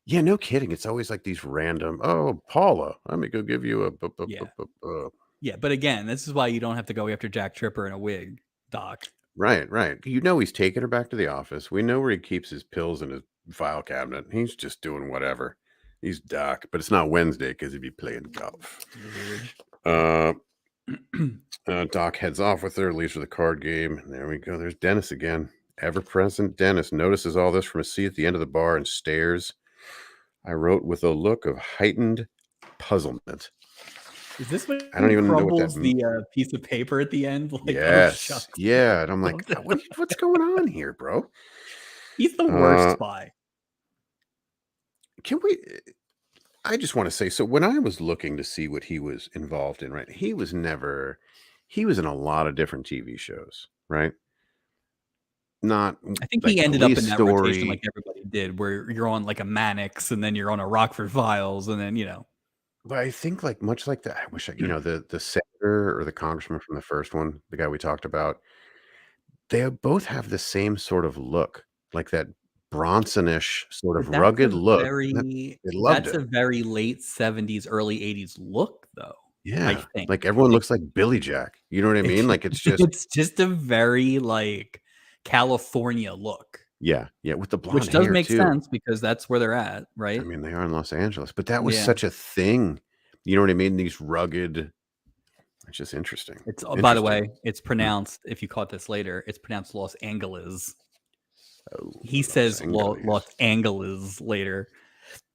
Yeah, no kidding. It's always like these random, oh, Paula, let me go give you a... Yeah, but again, this is why you don't have to go after Jack Tripper in a wig, Doc. Right. You know he's taking her back to the office. We know where he keeps his pills in his file cabinet. He's just doing whatever. He's Doc, but it's not Wednesday because he'd be playing golf. Doc heads off with her, leaves for the card game. And there we go. There's Dennis again. Ever-present Dennis notices all this from a seat at the end of the bar and stares. I wrote with a look of heightened puzzlement. Is this when I don't even know what crumbles that the piece of paper at the end? Like, yes. Oh, shucks. Yeah. And I'm like, what's going on here, bro? He's the worst spy. can we? I just want to say, so when I was looking to see what he was involved in, right? He was in a lot of different TV shows, right? Not I think he like ended up Police in that rotation like Story, everybody did, where you're on like a Mannix, and then you're on a Rockford Files, and then but I think like much like that. I wish the senator or the congressman from the first one, the guy we talked about. They both have the same sort of look, like that Bronsonish sort But of rugged look. They loved that's it. a very late 70s, early 80s look, though, I Yeah, think. like everyone Like, looks like Billy Jack. You know what I mean? Like it's just it's just a very, like, California look, yeah, yeah, with the blonde which does hair make too. sense because that's where they're at, I right? mean, they are in Los Angeles, but that was Yeah. such a thing. You know what I mean? These rugged. It's just interesting. It's by the Interesting. way, it's pronounced, if you caught this later, it's pronounced Los Angeles. Oh, He Los says Los Angeles. Angeles later.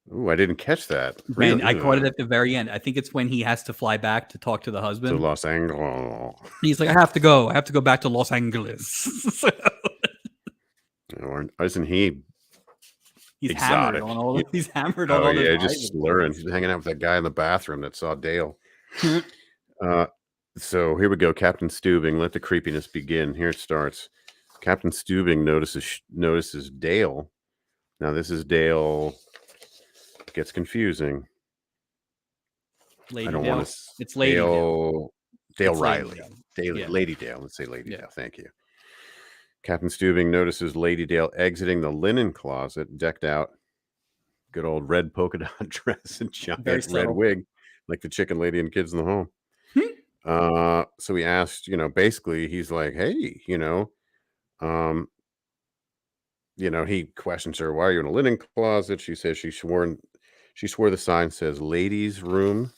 Oh, I didn't catch that. Man, Really? I caught it at the very end. I think it's when he has to fly back to talk to the So husband. Los Angeles. He's like, I have to go. I have to go back to Los Angeles. Isn't he He's exotic? hammered on all. He's hammered on Oh all those yeah, just Isaac slurring. boys. He's hanging out with that guy in the bathroom that saw Dale. So here we go. Captain Steubing. Let the creepiness begin. Here it starts. Captain Steubing notices Dale. Now this is Dale. Gets confusing. Lady I don't Dale. want to. It's Lady Dale. Dale It's Lady Riley. Dale. Yeah. Lady Dale. Let's say Lady Yeah. Dale. Thank you. Captain Steubing notices Lady Dale exiting the linen closet, decked out. Good old red polka dot dress and giant red subtle. wig, like the chicken lady in Kids in the Home. So he asked, basically he's like, hey, he questions her, why are you in a linen closet? She says she swore the sign says ladies room.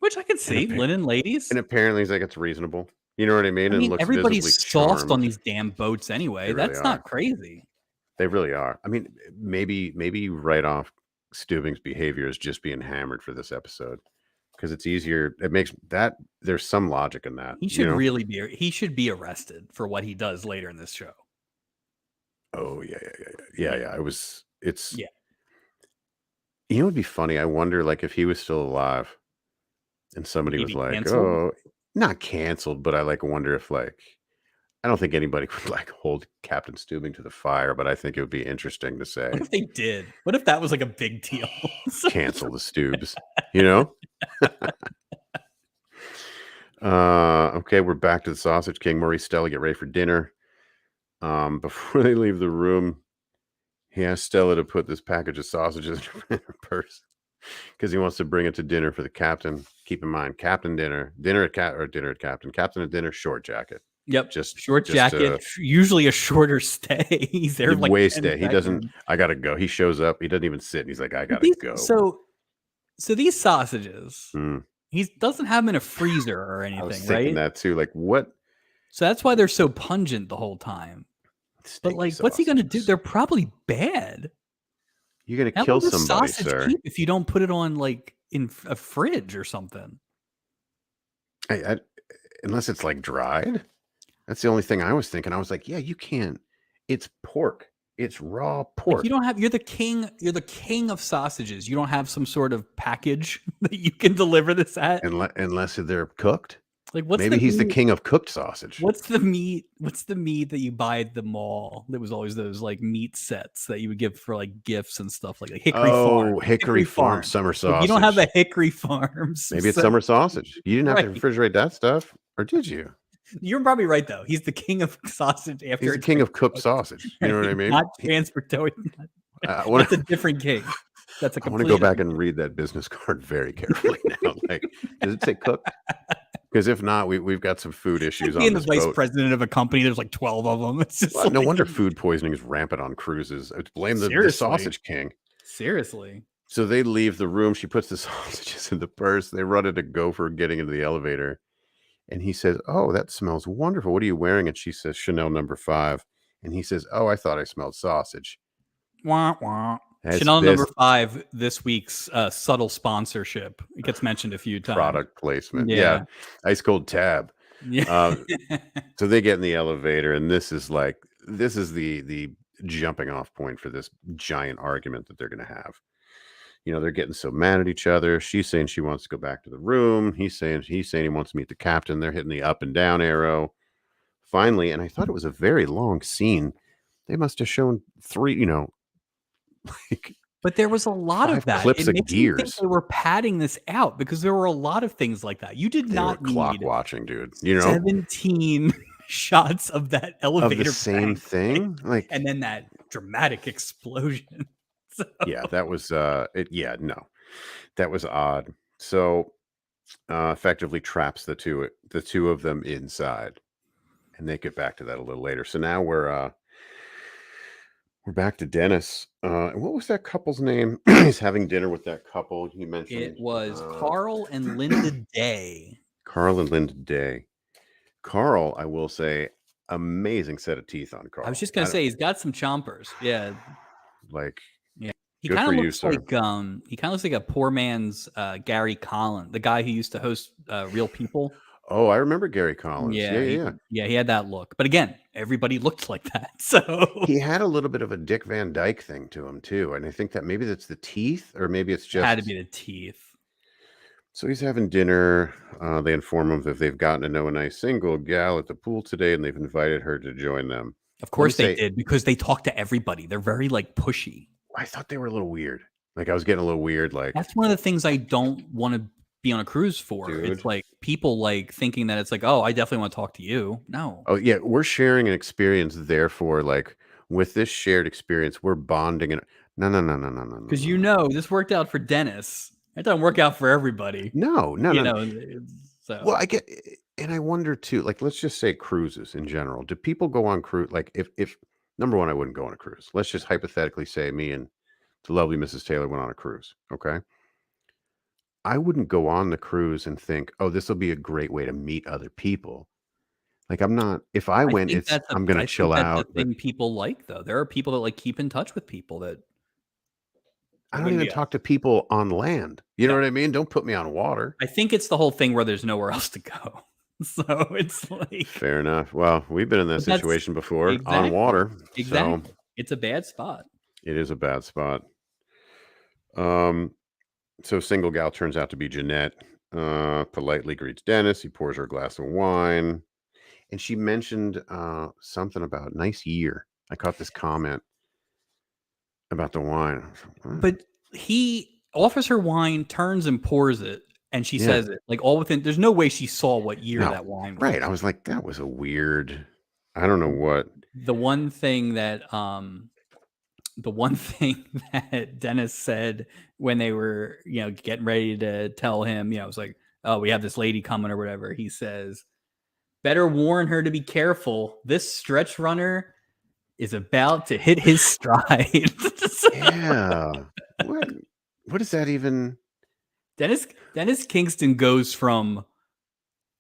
Which I can see, linen ladies. And apparently he's like, it's reasonable. You know what I mean? And looks everybody's visibly soft charmed. on these damn boats anyway. They really That's are. not crazy. They really are. I mean, maybe you write off Steubing's behavior as just being hammered for this episode because it's easier. It makes that there's some logic in that. He should really be. He should be arrested for what he does later in this show. Oh yeah. It's yeah. It would be funny. I wonder, like, if he was still alive, and somebody was like, canceled? "Oh, not canceled," but I wonder if I don't think anybody would hold Captain Steubing to the fire, but I think it would be interesting to say. What if they did? What if that was like a big deal? Cancel the Steubs, Okay, we're back to the Sausage King. Maurice, Stella get ready for dinner. Before they leave the room, he asks Stella to put this package of sausages in her purse because he wants to bring it to dinner for the captain. Keep in mind, captain dinner at captain at dinner, short jacket. Yep, just short jacket. Usually a shorter stay. He's there like way stay. He doesn't. I gotta go. He shows up. He doesn't even sit. And he's like, I gotta go. So these sausages, he doesn't have them in a freezer or anything, I was thinking that too. Like what? So that's why they're so pungent the whole time. But what's he gonna do? They're probably bad. You're gonna kill somebody, sir. If you don't put it on in a fridge or something. Unless it's dried. That's the only thing I was thinking. I was like, yeah, you can't. It's pork. It's raw pork. You don't have. You're the king. You're the king of sausages. You don't have some sort of package that you can deliver this at, unless they're cooked. Maybe he's the king of cooked sausage. What's the meat? What's the meat that you buy at the mall? There was always those meat sets that you would give for gifts and stuff like Hickory Farm. Hickory Farm summer sausage. You don't have a Hickory Farms. Maybe it's summer sausage. You didn't have to refrigerate that stuff, or did you? You're probably right though. He's the king of sausage. He's the king of cooked sausage. You know what I mean? Not transportation. That's a different king. That's a complete. I want to go back and read that business card very carefully now. Does it say cooked? Because if not, we've got some food issues. Being the vice president of a company, there's 12 of them. It's just no wonder food poisoning is rampant on cruises. Blame the sausage king. Seriously. So they leave the room. She puts the sausages in the purse. They run into Gopher getting into the elevator. And he says, oh, that smells wonderful. What are you wearing? And she says, Chanel No. 5. And he says, oh, I thought I smelled sausage. Wah, wah. Chanel No. 5, this week's subtle sponsorship. It gets mentioned a few times. Product placement. Yeah. Ice cold tab. Yeah. So they get in the elevator, and this is the jumping off point for this giant argument that they're going to have. They're getting so mad at each other. She's saying she wants to go back to the room. He's saying he wants to meet the captain. They're hitting the up and down arrow. Finally, and I thought it was a very long scene. They must have shown 3, like But there was a lot 5 of that. clips It of makes me think gears. they were padding this out because there were a lot of things like that. You did They were not clock need watching, dude. 17 shots of that Of elevator the same bang, thing. Like, and then that dramatic explosion. So, yeah, that was no. That was odd. So effectively traps the two of them inside. And they get back to that a little later. So now we're back to Dennis. And what was that couple's name? He's having dinner with that couple you mentioned. it was Carl and Linda Day. Carl and Linda Day. Carl, I will say, amazing set of teeth on Carl. I was just gonna say he's got some chompers. Yeah, like he good kind for of you, looks sir. like he kind of looks like a poor man's Gary Collins, the guy who used to host Real People. Oh, I remember Gary Collins. Yeah, he had that look. But again, everybody looked like that. So He had a little bit of a Dick Van Dyke thing to him too, and I think that maybe that's the teeth, or maybe it's it just had to be the teeth. So he's having dinner. They inform him that they've gotten to know a nice single gal at the pool today, and they've invited her to join them. Of course they did, because they talk to everybody. They're very like pushy. I thought they were a little weird. Like I was getting a little weird. Like That's one of the things I don't want to be on a cruise for. Dude. It's like people like thinking that it's like, oh, I definitely want to talk to you. No. Oh yeah, we're sharing an experience. Therefore, like with this shared experience, we're bonding. And no. Because this worked out for Dennis. It doesn't work out for everybody. No. So Well, I get, and I wonder too. Like, let's just say cruises in general. Do people go on cruise? Like, if number one, I wouldn't go on a cruise. Let's just hypothetically say me and the lovely Mrs. Taylor went on a cruise. Okay. I wouldn't go on the cruise and think, oh, this will be a great way to meet other people. Like I'm not. If I went, think I'm gonna chill out. The thing people like, though, there are people that like keep in touch with people that I don't even talk to people on land. You know what I mean? Don't put me on water. I think it's the whole thing where there's nowhere else to go. So it's like fair enough. Well, we've been in that situation before on water. Exactly. So it's a bad spot. It is a bad spot. So single gal turns out to be Jeanette. Politely greets Dennis. He pours her a glass of wine. And she mentioned something about nice year. I caught this comment about the wine. But he offers her wine, turns and pours it, and she says it like all within. There's no way she saw what year that wine was. Right. I was like, that was a weird. I don't know what. The one thing that Dennis said when they were, getting ready to tell him, it was like, oh, we have this lady coming or whatever. He says, better warn her to be careful. This stretch runner is about to hit his stride. Yeah. What is that even? Dennis Kingston goes from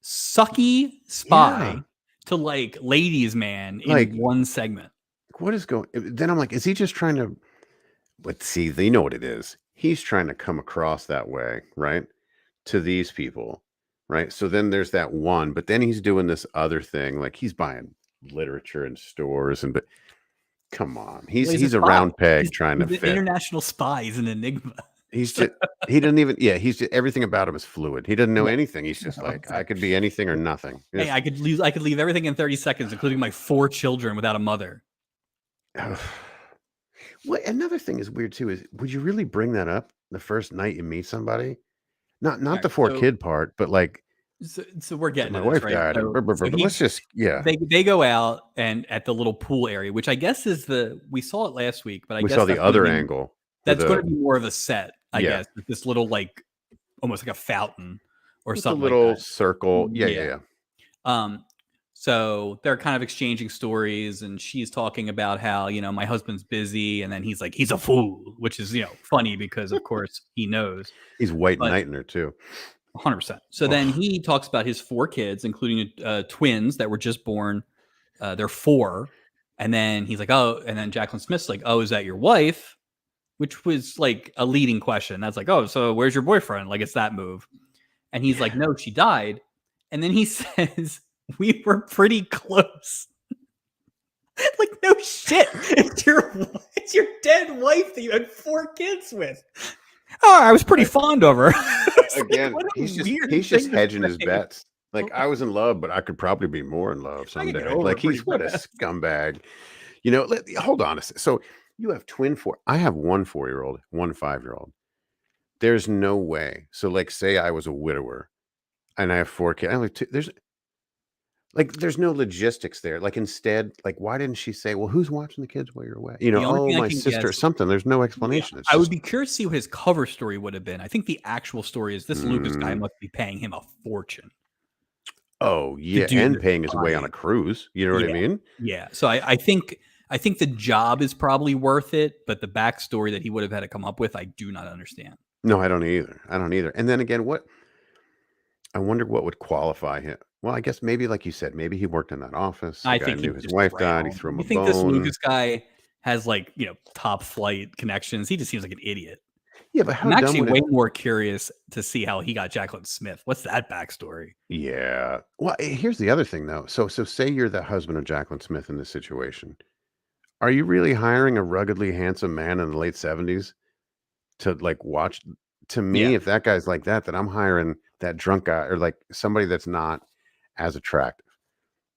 sucky spy to like ladies man in one segment. What is going? Then I'm like, is he just trying to? Let's see. They know what it is. He's trying to come across that way, right? To these people, right? So then there's that one, but then he's doing this other thing, like he's buying literature in stores, but come on, he's a round peg trying to fit. International spy is an enigma. He's just he doesn't even he's just, everything about him is fluid. He doesn't know anything. He's just like I could be anything or nothing. Hey, I could leave everything in 30 seconds, including my 4 children without a mother. What another thing is weird too is would you really bring that up the first night you meet somebody? Not the 4-kid part, but like so we're getting my to wife this, right? died. Let's just they go out and at the little pool area, which I guess is we saw it last week, but I guess saw the other angle. That's going to be more of a set, I guess. With this little like almost like a fountain or something. A little like that. circle. Yeah. So they're kind of exchanging stories, and she's talking about how, my husband's busy, and then he's like, he's a fool, which is, funny because of course he knows. He's white knighting her too. 100%. So then he talks about his 4 kids, including twins that were just born. They're 4. And then he's like, oh, and then Jacqueline Smith's like, oh, is that your wife? Which was like a leading question. That's like, oh, so where's your boyfriend? Like, it's that move. And he's like, no, she died. And then he says, we were pretty close. Like, no No shit. It's your dead wife that you had 4 kids with. Oh, I was pretty fond of her. Again, what a he's weird just thing to hedging his say. bets. Like, I was in love, but I could probably be more in love I can get someday. over Like, it pretty he's what a fast. scumbag. Hold on a sec. So you have twin four. I have one 4-year-old, one 5-year-old. There's no way. So, like, say I was a widower and I have 4 kids. I have two, there's no logistics there. Like, instead, like, why didn't she say, well, who's watching the kids while you're away? The only Oh, thing I my can sister or guess, something. There's no yeah, explanation. It's I would just, be curious to see what his cover story would have been. I think the actual story is this Lucas guy mm, must be paying him a fortune oh, to yeah. do And this paying his way on a spying. cruise. You know what I Yeah, mean? yeah. So I think the job is probably worth it, but the backstory that he would have had to come up with, I do not understand. No, I don't either. I don't either. And then again, I wonder what would qualify him. Well, I guess maybe, like you said, maybe he worked in that office. The I guy think he knew his just wife died. He drowned. threw him You a think this bone. Lucas guy has top flight connections? He just seems like an idiot. Yeah, but how I'm dumb actually would it? way more curious to see how he got Jacqueline Smith. What's that backstory? Yeah. Well, here's the other thing, though. So say you're the husband of Jacqueline Smith in this situation. Are you really hiring a ruggedly handsome man in the late 70s to like watch? To Yeah, me, if that guy's like that, then I'm hiring that drunk guy or like somebody that's not as attractive.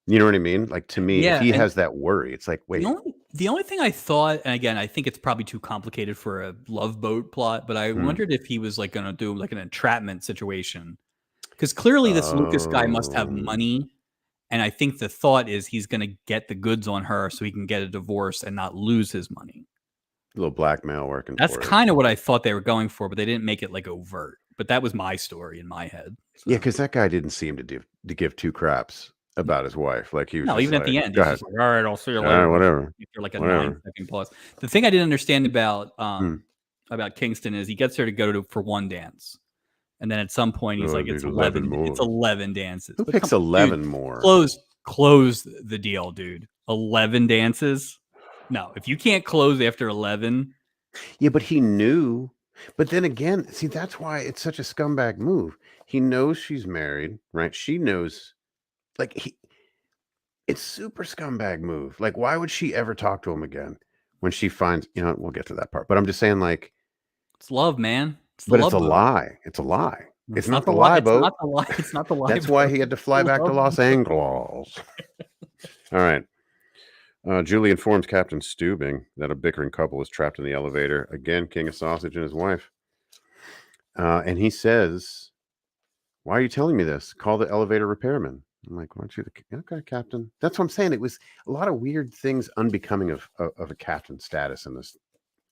You know what I mean? Like, to me, if yeah. he And has that worry, it's like, the wait, only the only thing I thought, and again, I think it's probably too complicated for a Love Boat plot, but I hmm, wondered if he was like going to do like an entrapment situation because clearly this Lucas guy must have oh, money, and I think the thought is he's going to get the goods on her so he can get a divorce and not lose his money. a little blackmail working That's for you. kind of what I thought they were going for, but they didn't make it like overt. But that was my story in my head. Yeah, So because that guy didn't seem to give 2 craps no, about his wife. Like, he was no. just Even at like, the end, "Go he's ahead. just like, "All right, I'll see you All right, later." whatever, After like a whatever." 9-second pause. The thing I didn't understand Hmm. about Kingston is he gets her to go to for one dance, and then at some point he's "Oh, I like, need "It's 11 11. It's more." 11 dances." Who But come picks on, dude, 11 more? close the deal, dude. 11 dances. No, if you can't close after 11, Yeah, but he knew. But then again, see, that's why it's such a scumbag move. He knows she's married, right? She knows, like, it's super scumbag move. Like, why would she ever talk to him again when she finds, we'll get to that part. But I'm just saying, like, it's love, man. It's the but it's love a boat. lie. It's a lie. It's It's not not the the lie. lie It's boat. not the lie. It's not the lie That's why boat. he had to It's the fly back to love Los boat. Angeles. All right. Julie informs Captain Steubing that a bickering couple is trapped in the elevator. Again, King of Sausage and his wife. And he says, "Why are you telling me this? Call the elevator repairman." I'm like, "Why don't you?" Okay, Captain. That's what I'm saying. It was a lot of weird things unbecoming of a captain status in this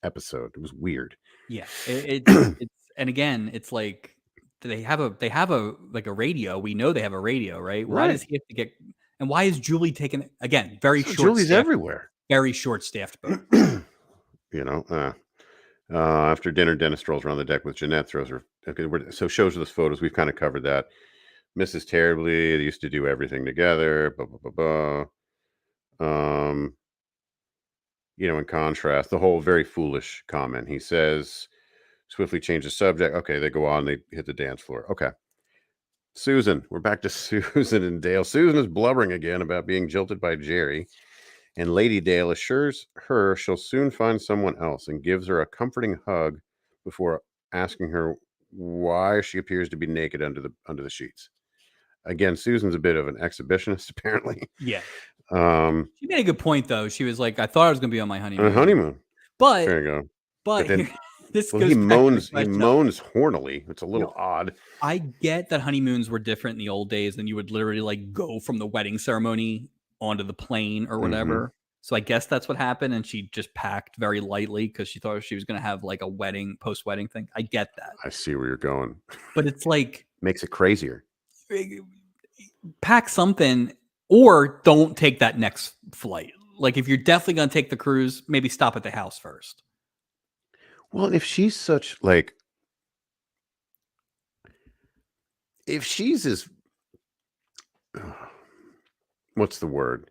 episode. It was weird. Yeah, it's and again, it's like they have a like a radio. We know they have a radio, right? Why does Right. he have to get? And why is Julie taking again very So short Julie's staffed, everywhere. very short staffed boat? you know, uh, After dinner, Dennis strolls around the deck with Jeanette, throws her. Okay, so shows us photos. We've kind of covered that. Mrs. Terribly, they used to do everything together. Blah, blah, blah, blah. In contrast, the whole very foolish comment. He says, swiftly change the subject. Okay, they go on, they hit the dance floor. Okay. Susan, we're back to Susan and Dale. Susan is blubbering again about being jilted by Jerry, and Lady Dale assures her she'll soon find someone else and gives her a comforting hug before asking her why she appears to be naked under the sheets. Again, Susan's a bit of an exhibitionist, apparently. Yeah, Um, she made a good point though. She was like, "I thought I was going to be on my on a honeymoon, honeymoon. but There you go. But but then, this well, he goes back to the moans. He question of moans hornily. It's a you know little odd. I get that honeymoons were different in the old days, and you would literally like go from the wedding ceremony onto the plane or Hmm. whatever. So I guess that's what happened, and she just packed very lightly because she thought she was going to have like a wedding, post-wedding thing. I get that, I see where you're going. but it's like Makes it crazier. pack something or don't take that next flight. Like if you're definitely going to take the cruise, maybe stop at the house first. Well, if she's such like, if she's as, what's the word?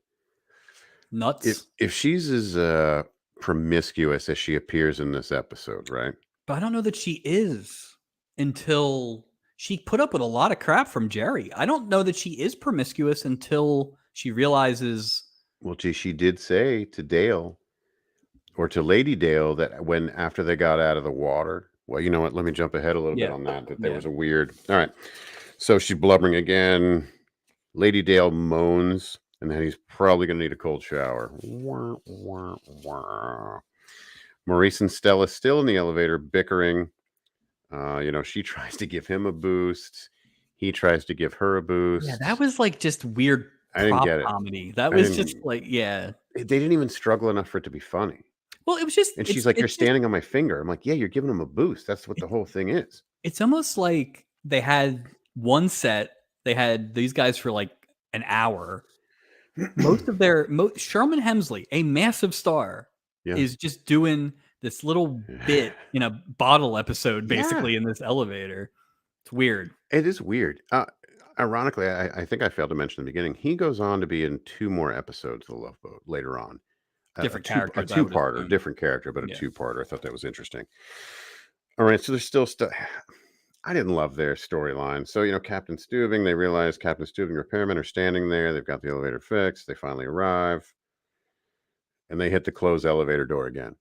If Nuts. if she's as promiscuous as she appears in this episode, right? But I don't know that she is until she put up with a lot of crap from Jerry. I don't know that she is promiscuous until she realizes. Well, gee, she did say to Dale or to Lady Dale that when after they got out of the water. Well, you know what? Let me jump ahead a little bit Yeah. on that. That there Yeah. was a weird. All right. So she's blubbering again. Lady Dale moans, and then he's probably going to need a cold shower. Wah, wah, wah. Maurice and Stella still in the elevator bickering. She tries to give him a boost. He tries to give her a boost. Yeah, that was like just weird I didn't prop get it. comedy. That I was just didn't. like, yeah. They didn't even struggle enough for it to be funny. Well, it was just And she's like, "You're standing on my finger." I'm like, "Yeah, you're giving him a boost. That's what the whole thing is." it's almost like they had one set, they had these guys for like an hour. Most of their Sherman Hemsley, a massive star, Yeah. is just doing this little bit in a bottle episode, Yeah. basically in this elevator. It's weird. It is weird. Ironically, I think I failed to mention in the beginning, he goes on to be in 2 more episodes of The Love Boat later on. Different A characters, I would two-parter, assume. different character, but a Yeah. two-parter. I thought that was interesting. All right, so there's still stuff. I didn't love their storyline. So, Captain Stubing, they realize Captain Stubing repairmen are standing there. They've got the elevator fixed. They finally arrive, and they hit the closed elevator door again.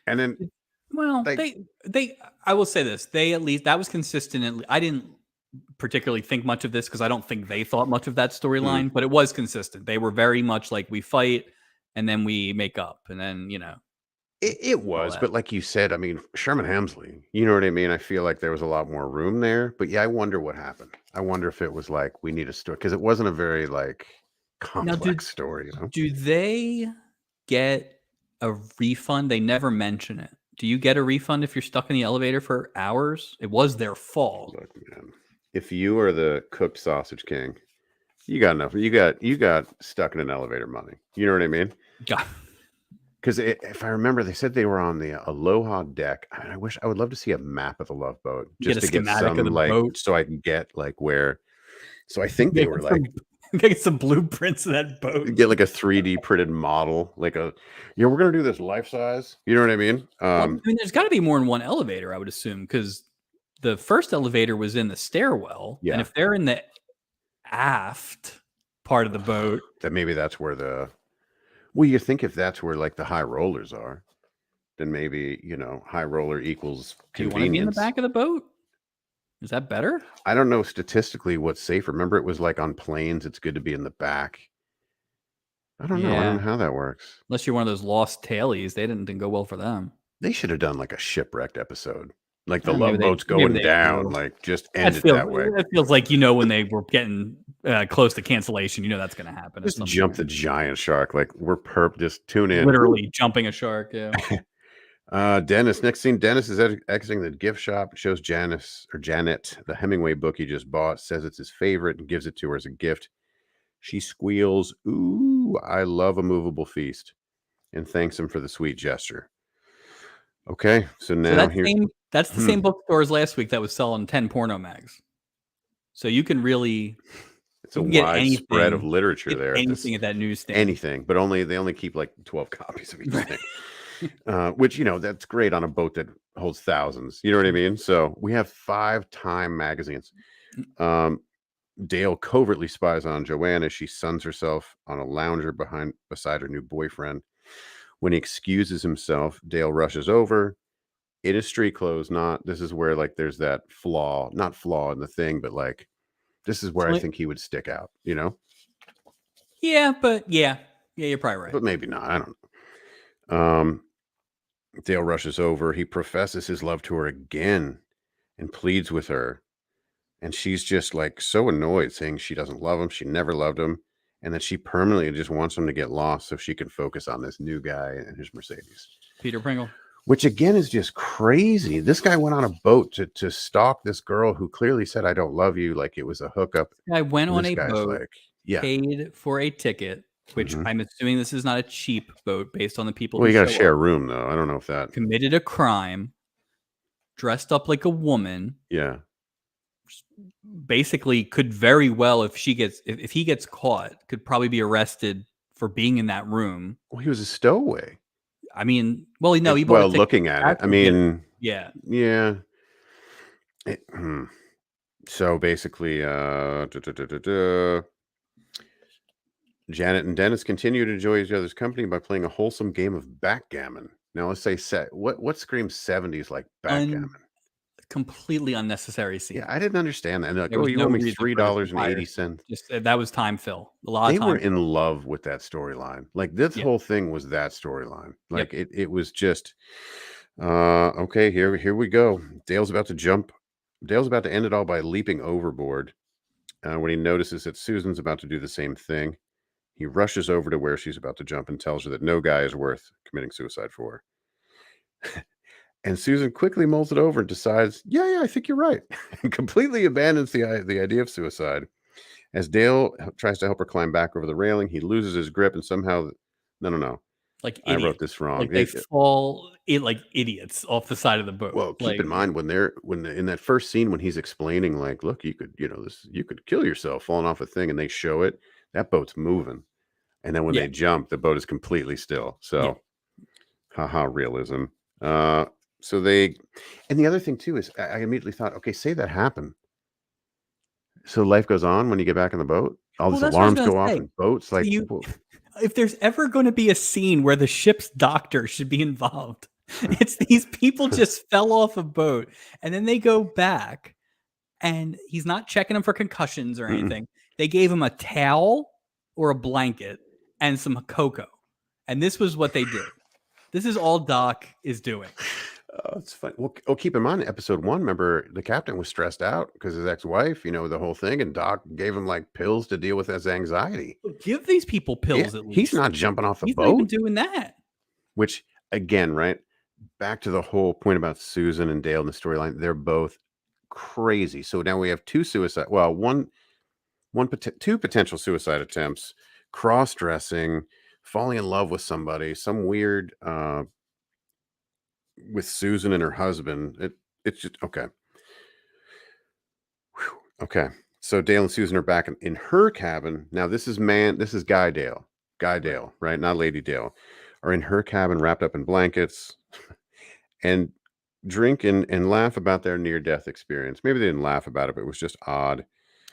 And then Well, they I will say this. They at least that was consistent. I didn't particularly think much of this because I don't think they thought much of that storyline, but it was consistent. They were very much like we fight and then we make up and then, it was, that. but like you said, I mean, Sherman Hemsley, you know what I mean? I feel like there was a lot more room there, but yeah, I wonder what happened. I wonder if it was like we need a story because it wasn't a very like Now, complex story, do they get a refund? They never mention it. Do you get a refund if you're stuck in the elevator for hours? It was their fault. Look, man, if you are the cooked sausage king, you got enough. You got stuck in an elevator money. You know what I mean? God. Because if I remember, they said they were on the Aloha deck. I would love to see a map of the Love Boat just to get schematic some of the like boat. so I can get like where. So I think they were like get some blueprints of that boat. get like a 3D printed model, like we're gonna do this life size. You know what I mean? Well, I mean, there's got to be more than one elevator, I would assume, because the first elevator was in the stairwell, Yeah. and if they're in the aft part of the boat, that maybe that's where well, you think if that's where like the high rollers are, then maybe high roller equals do you want to be in the convenience. back of the boat? Is that better? I don't know statistically what's safe. Remember, it was like on planes, it's good to be in the back. I don't know. I don't know how that works. Unless you're one of those lost tailies, they didn't go well for them. They should have done like a shipwrecked episode, like the Maybe Love Boat's going down, will. like just end it that way. That feels like when they were getting close to cancellation, that's going to happen. Just jump the giant shark. Like we're just tune in. Literally jumping a shark. Yeah. Dennis. Next scene, Dennis is exiting the gift shop. It shows Janet the Hemingway book he just bought. Says it's his favorite and gives it to her as a gift. She squeals, "Ooh, I love a movable feast," and thanks him for the sweet gesture. Okay, so now that's the same bookstore as last week that was selling 10 porno mags. So you can really it's a wide spread of literature there. Anything at that newsstand. Anything, but they only keep like 12 copies of each thing. Which that's great on a boat that holds thousands. You know what I mean? So we have 5 Time magazines. Dale covertly spies on Joanne as she suns herself on a lounger beside her new boyfriend. When he excuses himself, Dale rushes over in his street clothes. This is where like there's that not flaw in the thing, but like this is where I think he would stick out. Yeah, but yeah, you're probably right. But maybe not. I don't know. Dale rushes over. He professes his love to her again and pleads with her. And she's just like so annoyed, saying she doesn't love him. She never loved him. And that she permanently just wants him to get lost so she can focus on this new guy and his Mercedes. Peter Pringle. Which again is just crazy. This guy went on a boat to stalk this girl who clearly said, "I don't love you." Like it was a hookup. I went on a boat, like, paid for a ticket, which I'm assuming this is not a cheap boat based on the people. Well, you got to share a room though. I don't know if that committed a crime, dressed up like a woman. Yeah. Basically could very well, if he gets caught, could probably be arrested for being in that room. Well, he was a stowaway. I mean, well, no, he well, looking at it, I mean, yeah. So basically, Janet and Dennis continue to enjoy each other's company by playing a wholesome game of backgammon. Now let's say what screams 70s like backgammon? Completely unnecessary Yeah, scene. I didn't understand that. And they're like, There oh, was you no owe me reason for this entire scene. $3.80. Just that was time fill. A lot They of were time in fill. love with that storyline. Like this Yeah. whole thing was that storyline. Yep. Like it was just okay, here we go. Dale's about to jump. Dale's about to end it all by leaping overboard. When he notices that Susan's about to do the same thing, he rushes over to where she's about to jump and tells her that no guy is worth committing suicide for. And Susan quickly mulls it over and decides, yeah, I think you're right, and completely abandons the idea of suicide. As Dale tries to help her climb back over the railing, he loses his grip and somehow, no, Like I wrote idiots. this wrong. Like they fall like idiots off the side of the boat. Well, keep in Like, mind in that first scene when he's explaining, like, look, you could, you could kill yourself falling off a thing, and they show it, that boat's moving. And then when yeah, they jump, the boat is completely still. yeah. So, haha, realism. So they, and the other thing too is I immediately thought, okay, say that happened. So life goes on when you get back in the boat. All Well, these that's what I was alarms gonna go off say. in boats. So Like, you, if there's ever going to be a scene where the ship's doctor should be involved, it's these people just fell off a boat and then they go back and he's not checking them for concussions or anything. They gave him a towel or a blanket and some cocoa. And this was what they did. This is all Doc is doing. Oh, it's fun. Well, keep in mind, episode 1, remember the captain was stressed out because his ex-wife, the whole thing, and Doc gave him like pills to deal with his anxiety. Give these people pills Yeah, at least. he's not jumping off the He's not even boat. doing that. Which, again, right back to the whole point about Susan and Dale in the storyline, they're both crazy. So now we have two two potential suicide attempts, cross-dressing, falling in love with somebody, some weird with Susan and her husband. It's just okay. Whew. Okay. So Dale and Susan are back in her cabin. Now this is Guy Dale. Guy Dale, right? Not Lady Dale. Are in her cabin wrapped up in blankets and drink and laugh about their near-death experience. Maybe they didn't laugh about it, but it was just odd.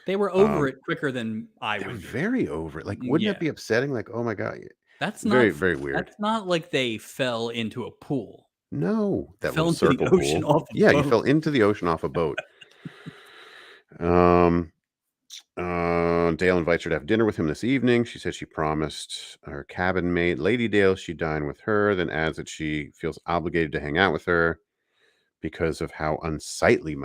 They were over it quicker than I They were would be. very over it. Like, wouldn't Yeah. it be upsetting? Like, oh my God. That's Very, not very weird. That's not like they fell into a pool. No, that Fell little into the circle ocean pool. off a Yeah, you boat. fell into the ocean off a boat. Dale invites her to have dinner with him this evening. She says she promised her cabin mate, Lady Dale, she'd dine with her, then adds that she feels obligated to hang out with her because of how unsightly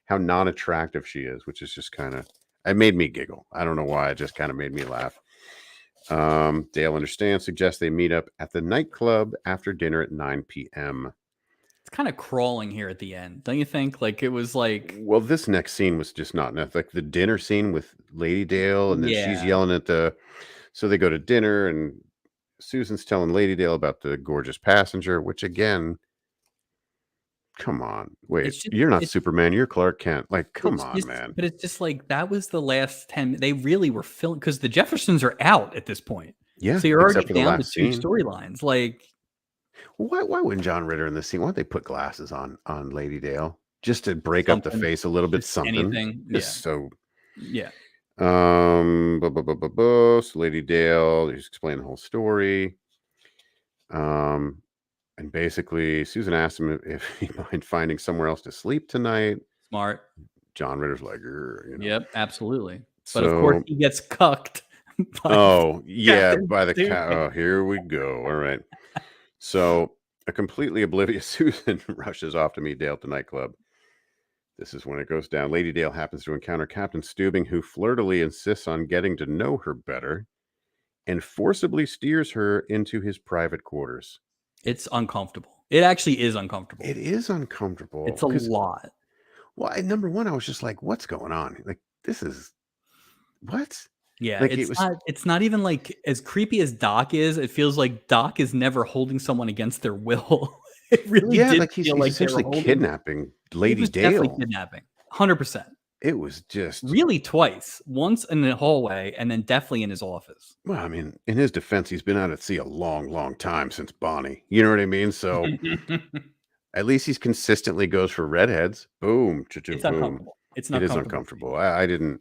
how non-attractive she is, which is just kind of, it made me giggle. I don't know why, it just kind of made me laugh. Dale understands, suggests they meet up at the nightclub after dinner at 9 p.m. It's kind of crawling here at the end, don't you think? Like it was like, Well, this next scene was just not enough. Like the dinner scene with Lady Dale, and then she's Yeah. yelling at so they go to dinner, and Susan's telling Lady Dale about the gorgeous passenger, which again, come on, wait, you're not Superman, you're Clark Kent. Like, come on, man. But it's just like that was the last 10. They really were filling because the Jeffersons are out at this point. Yeah, So you're already except for the down to last two scene. storylines. Like, why wouldn't John Ritter in this scene? Why don't they put glasses on Lady Dale just to break up the face a little bit? Something. Anything. Yeah. So yeah. So Lady Dale, he's explaining the whole story. And basically Susan asked him if he'd mind finding somewhere else to sleep tonight. Smart. John Ritter's like, Yep, absolutely. So, but of course he gets cucked. By the cow. Oh, here we go. All right. So a completely oblivious Susan rushes off to meet Dale at the nightclub. This is when it goes down. Lady Dale happens to encounter Captain Steubing, who flirtily insists on getting to know her better and forcibly steers her into his private quarters. It's uncomfortable. It actually is uncomfortable. It is uncomfortable. It's a lot. Well, number one, I was just like, what's going on? Like, this is what? Yeah, like, it's not even like as creepy as Doc is. It feels like Doc is never holding someone against their will. It really did like he's feel like essentially kidnapping Lady Dale. Definitely kidnapping, 100%. It was just really twice. Once in the hallway, and then definitely in his office. Well, I mean, in his defense, he's been out at sea a long, long time since Bonnie. You know what I mean? So at least he's consistently goes for redheads. Boom, it's boom. uncomfortable. It's not. It is uncomfortable. I don't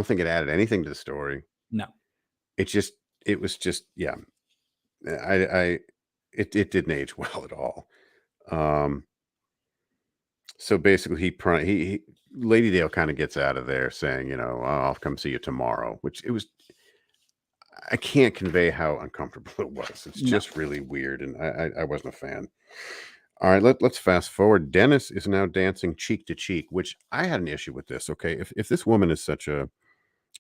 think it added anything to the story. No. It was just, yeah. It didn't age well at all. So basically, Lady Dale kind of gets out of there saying, you know, I'll come see you tomorrow, which it was. I can't convey how uncomfortable it was. It's No. just really weird, and I wasn't a fan. All right, let's fast forward. Dennis is now dancing cheek to cheek, which I had an issue with this. Okay, if this woman is such a,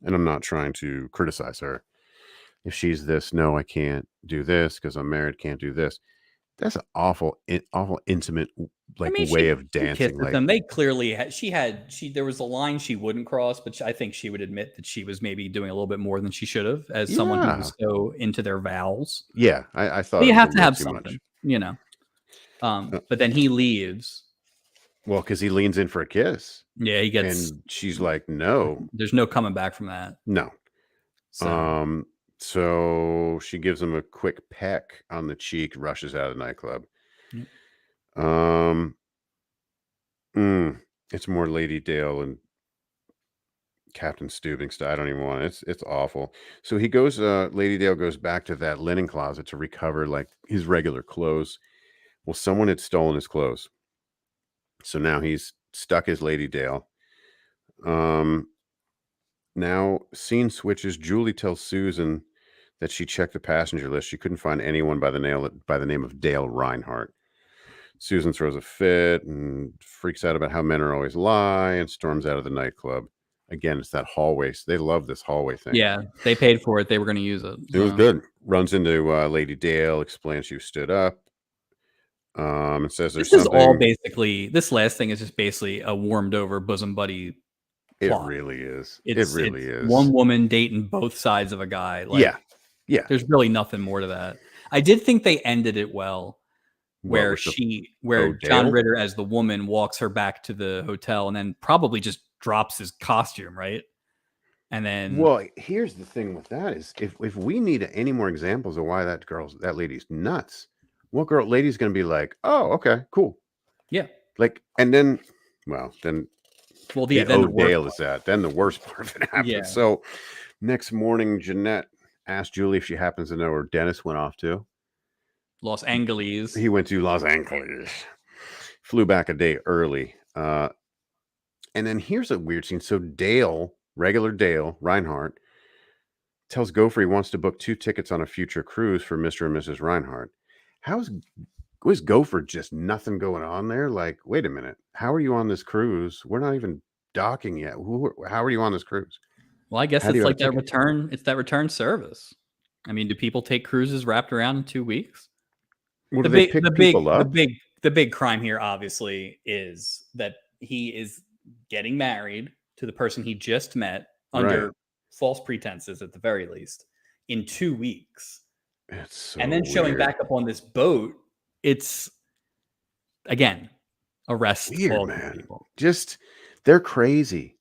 and I'm not trying to criticize her, if she's this, no, I can't do this because I'm married, can't do this. That's an awful intimate I like mean, way she of dancing. kisses Like, them. They clearly there was a line she wouldn't cross, but I think she would admit that she was maybe doing a little bit more than she should have as someone who yeah, was so into their vows. yeah, I thought But it you was a have to little have too much. something, you know. Uh, But then he leaves. Well, because he leans in for a kiss, Yeah, he gets. and she's like, "No, There's no coming back from that. no." So So she gives him a quick peck on the cheek, rushes out of the nightclub. Yep. Um, it's more Lady Dale and Captain Stubing style. I don't even want it. It's awful. So he goes. Lady Dale goes back to that linen closet to recover like his regular clothes. Well, someone had stolen his clothes, so now he's stuck as Lady Dale. Now scene switches. Julie tells Susan that she checked the passenger list. She couldn't find anyone by the name of Dale Reinhardt. Susan throws a fit and freaks out about how men are always lie and storms out of the nightclub. Again, it's that hallway. They love this hallway thing. yeah, they paid for it. They were going to use it. It was good. Runs into Lady Dale, explains she stood up, and says there's This is something. all basically. This last thing is just basically a warmed over bosom buddy. It plot. really is. It's It really is. one woman dating both sides of a guy. Like, yeah. There's really nothing more to that. I did think they ended it well, where John Ritter as the woman walks her back to the hotel and then probably just drops his costume, right? And then, well, here's the thing with that is if we need any more examples of why that lady's nuts, what lady's going to be like, oh, okay, cool, yeah, like, and then, then Dale is that. Then the worst part of it happens. Yeah. So next morning, Jeanette asked Julie if she happens to know where Dennis went off to. Los Angeles. He went to Los Angeles. Flew back a day early. And then here's a weird scene. So regular Dale Reinhardt, tells Gopher he wants to book 2 tickets on a future cruise for Mr. and Mrs. Reinhardt. Was Gopher just nothing going on there? Like, wait a minute. How are you on this cruise? We're not even docking yet. How are you on this cruise? Well, I guess it's like that return. It's that return service. I mean, do people take cruises wrapped around in 2 weeks? Well, the big crime here, obviously, is that he is getting married to the person he just met under false pretenses, at the very least, in 2 weeks. It's so and then showing back up on this boat. It's, again, arrest all man. People. Just, they're crazy.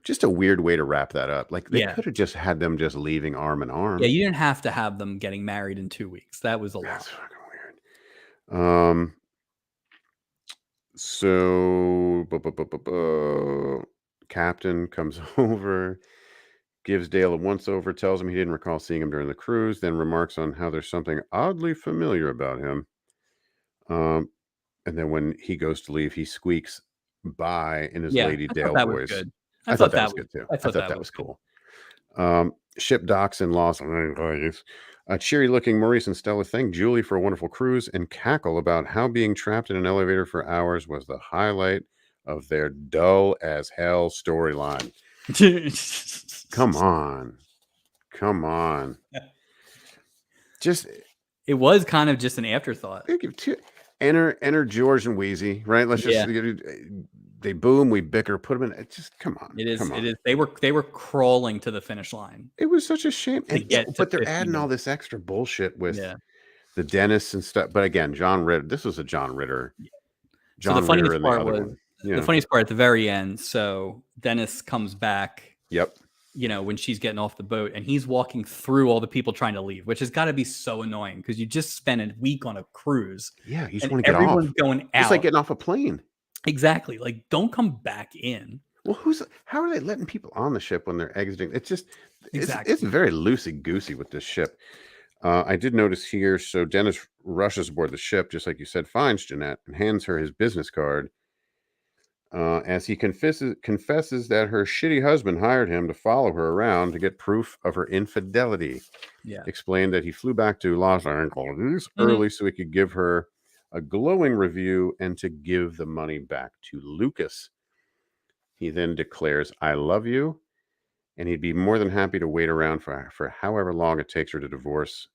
Just a weird way to wrap that up. Like, they could have just had them just leaving arm in arm. Yeah, you didn't have to have them getting married in 2 weeks. That was a lot. That's fucking weird. So Captain comes over, gives Dale a once-over, tells him he didn't recall seeing him during the cruise, then remarks on how there's something oddly familiar about him. And then when he goes to leave, he squeaks by in his Lady Dale voice. I thought that was good too. I thought that was cool. Ship docks in Los Angeles. A cheery-looking Maurice and Stella thank Julie for a wonderful cruise and cackle about how being trapped in an elevator for hours was the highlight of their dull-as-hell storyline. Come on. Just, it was kind of just an afterthought. Enter George and Wheezy, right? Let's just they boom, we bicker, put them in. Just come on. It is. They were crawling to the finish line. It was such a shame. But they're adding all this extra bullshit with the Dennis and stuff. But again, John Ritter. This was a John Ritter. So the funniest part was the funniest part at the very end. So Dennis comes back. Yep. When she's getting off the boat and he's walking through all the people trying to leave, which has got to be so annoying because you just spent a week on a cruise. Yeah, you just want to get off. Everyone's going out. It's like getting off a plane. Exactly. Like, don't come back in. Well, how are they letting people on the ship when they're exiting? It's Exactly. very loosey goosey with this ship. I did notice here. So Dennis rushes aboard the ship, just like you said, finds Jeanette and hands her his business card. As he confesses that her shitty husband hired him to follow her around to get proof of her infidelity. Yeah. Explained that he flew back to Los Angeles Mhm. early so he could give her a glowing review and to give the money back to Lucas. He then declares, "I love you," and he'd be more than happy to wait around for however long it takes her to divorce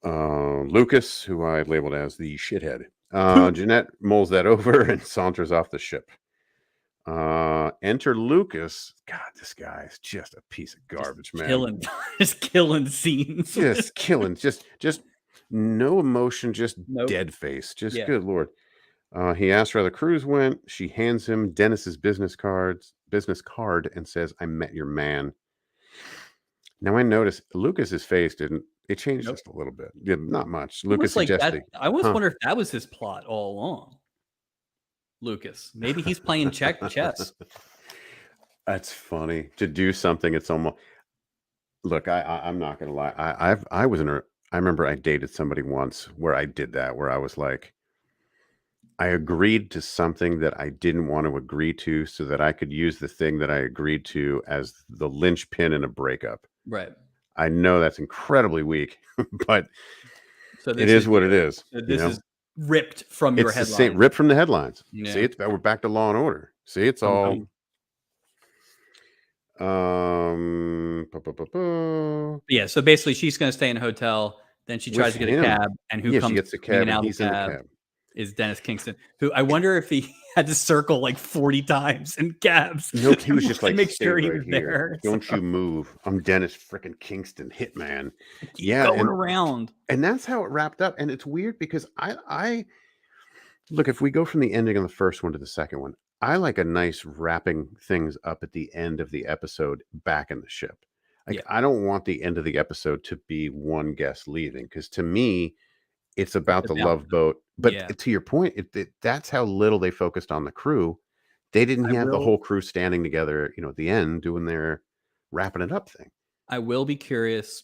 Lucas, who I labeled as the shithead. Jeanette mulls that over and saunters off the ship. Enter Lucas. God, this guy is just a piece of Just garbage, man. killing, just killing scenes. Just killing, just no emotion, just Nope. dead face. Just Yeah. good lord. He asks her how the cruise went. She hands him Dennis's business card, and says, "I met your man." Now I noticed Lucas's face didn't. It changed Nope. just a little bit. Yeah, not much. Almost Lucas like that. suggested, I almost huh? wonder if that was his plot all along. Lucas. Maybe he's playing chess. That's funny to do something. It's almost look. I'm not gonna lie. I was in a. I remember I dated somebody once where I did that. Where I was like, I agreed to something that I didn't want to agree to, so that I could use the thing that I agreed to as the linchpin in a breakup. Right. I know that's incredibly weak, but So it this is is what it is. so You this know, is ripped from your it's the same headline. ripped from the headlines. See, Yeah. we're back to Law and Order. See, it's all Yeah. So basically, she's going to stay in a hotel. Then she tries with to get a him. cab, and who Yeah, she comes gets a coming cab in and out of he's the in the cab cab. is Dennis Kingston, who I wonder if he had to circle like 40 times in cabs No, he was just to like, make "Stay sure he right was here. there. Don't So you move. I'm Dennis freaking Kingston, hitman." keep Yeah, going around. and that's how it wrapped up. And it's weird because I look, if we go from the ending of the first one to the second one, I like a nice wrapping things up at the end of the episode back in the ship. Like Yeah. I don't want the end of the episode to be one guest leaving because to me it's about It's the about love boat. But yeah. to your point, that's how little they focused on the crew. They didn't I have the will whole crew standing together, at the end doing their wrapping it up thing. I will be curious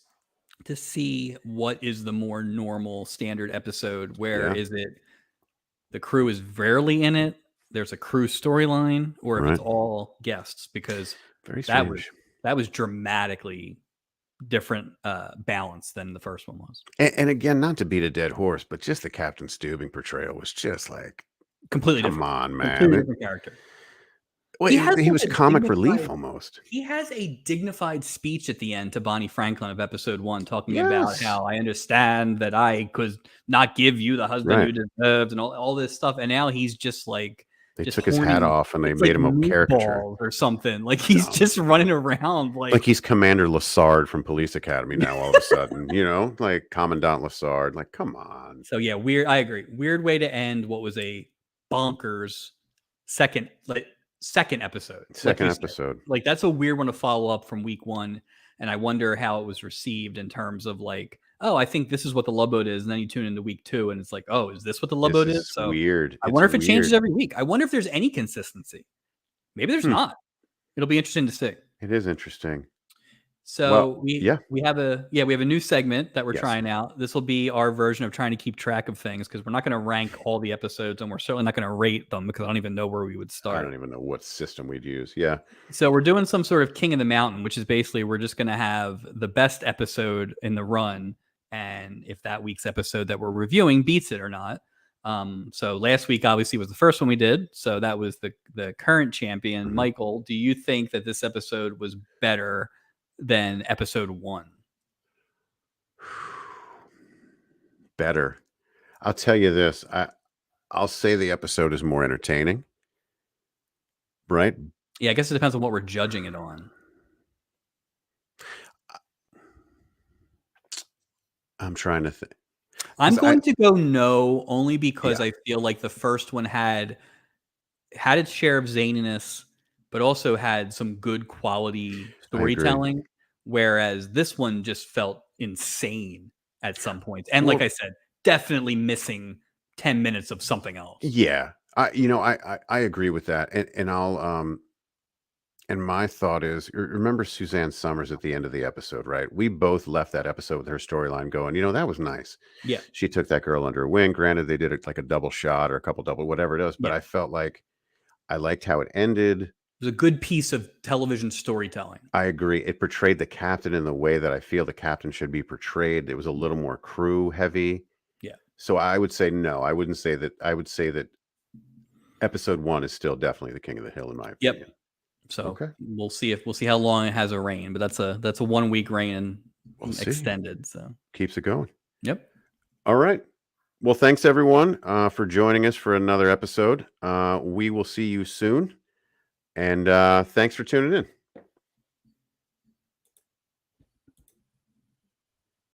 to see what is the more normal standard episode. Where Yeah, is it the crew is rarely in it, there's a crew storyline, or if it's right. all guests, because Very that was strange. that was dramatically different balance than the first one was. And again, not to beat a dead horse, but just the Captain Steubing portrayal was just like, Completely come different. on, man. Completely different character. Well, He has he like was a comic relief dignified almost. he has a dignified speech at the end to Bonnie Franklin of episode 1 talking about Yes. how I understand that I could not give you the husband Right. you deserved and all this stuff, and now he's just like They just took his hat horny. off and they Looks like made him a caricature. meatballs or something. Like he's Dumb. just running around Like he's Commander Lassard from Police Academy now all of a sudden, like Commandant Lassard. Like, come on. So yeah, weird. I agree. Weird way to end what was a bonkers second episode. Like Second we said, episode. like that's a weird one to follow up from week 1, and I wonder how it was received in terms of like, oh, I think this is what the Love Boat is, and then you tune into week 2, and it's like, oh, is this what the Love This Boat is? is So weird. I It's wonder if it changes weird. every week. I wonder if there's any consistency. Maybe there's not. It'll be interesting to see. It is interesting. So yeah. we have a new segment that we're Yes. trying out. This will be our version of trying to keep track of things because we're not going to rank all the episodes and we're certainly not going to rate them because I don't even know where we would I start. don't even know what system we'd use. Yeah. So we're doing some sort of King of the Mountain, which is basically we're just going to have the best episode in the run, and if that week's episode that we're reviewing beats it or not. So last week obviously was the first one we did, so that was the current champion. Mhm. Michael, do you think that this episode was better than episode 1? Better. I'll tell you this. I'll say the episode is more entertaining. Right? Yeah, I guess it depends on what we're judging it on. I'm trying to think. I'm going to go no, only because I feel like the first one had its share of zaniness, but also had some good quality storytelling, whereas this one just felt insane at some points. And like I said, definitely missing 10 minutes of something else. Yeah. I agree with that, and I'll and my thought is, remember Suzanne Summers at the end of the episode, right? We both left that episode with her storyline going, that was nice. Yeah. She took that girl under her wing. Granted, they did it like a double shot or a couple double, whatever it is, but Yeah. I felt like I liked how it ended. It was a good piece of television storytelling. I agree. It portrayed the captain in the way that I feel the captain should be portrayed. It was a little more crew heavy. Yeah. So I would say no. I wouldn't say that. I would say that episode 1 is still definitely the king of the hill in my Yep. opinion. So Okay. we'll see how long it has a reign, but that's a 1 week reign We'll see. extended. So Keeps it going. yep. All right. Well, thanks everyone for joining us for another episode. We will see you soon. And thanks for tuning in.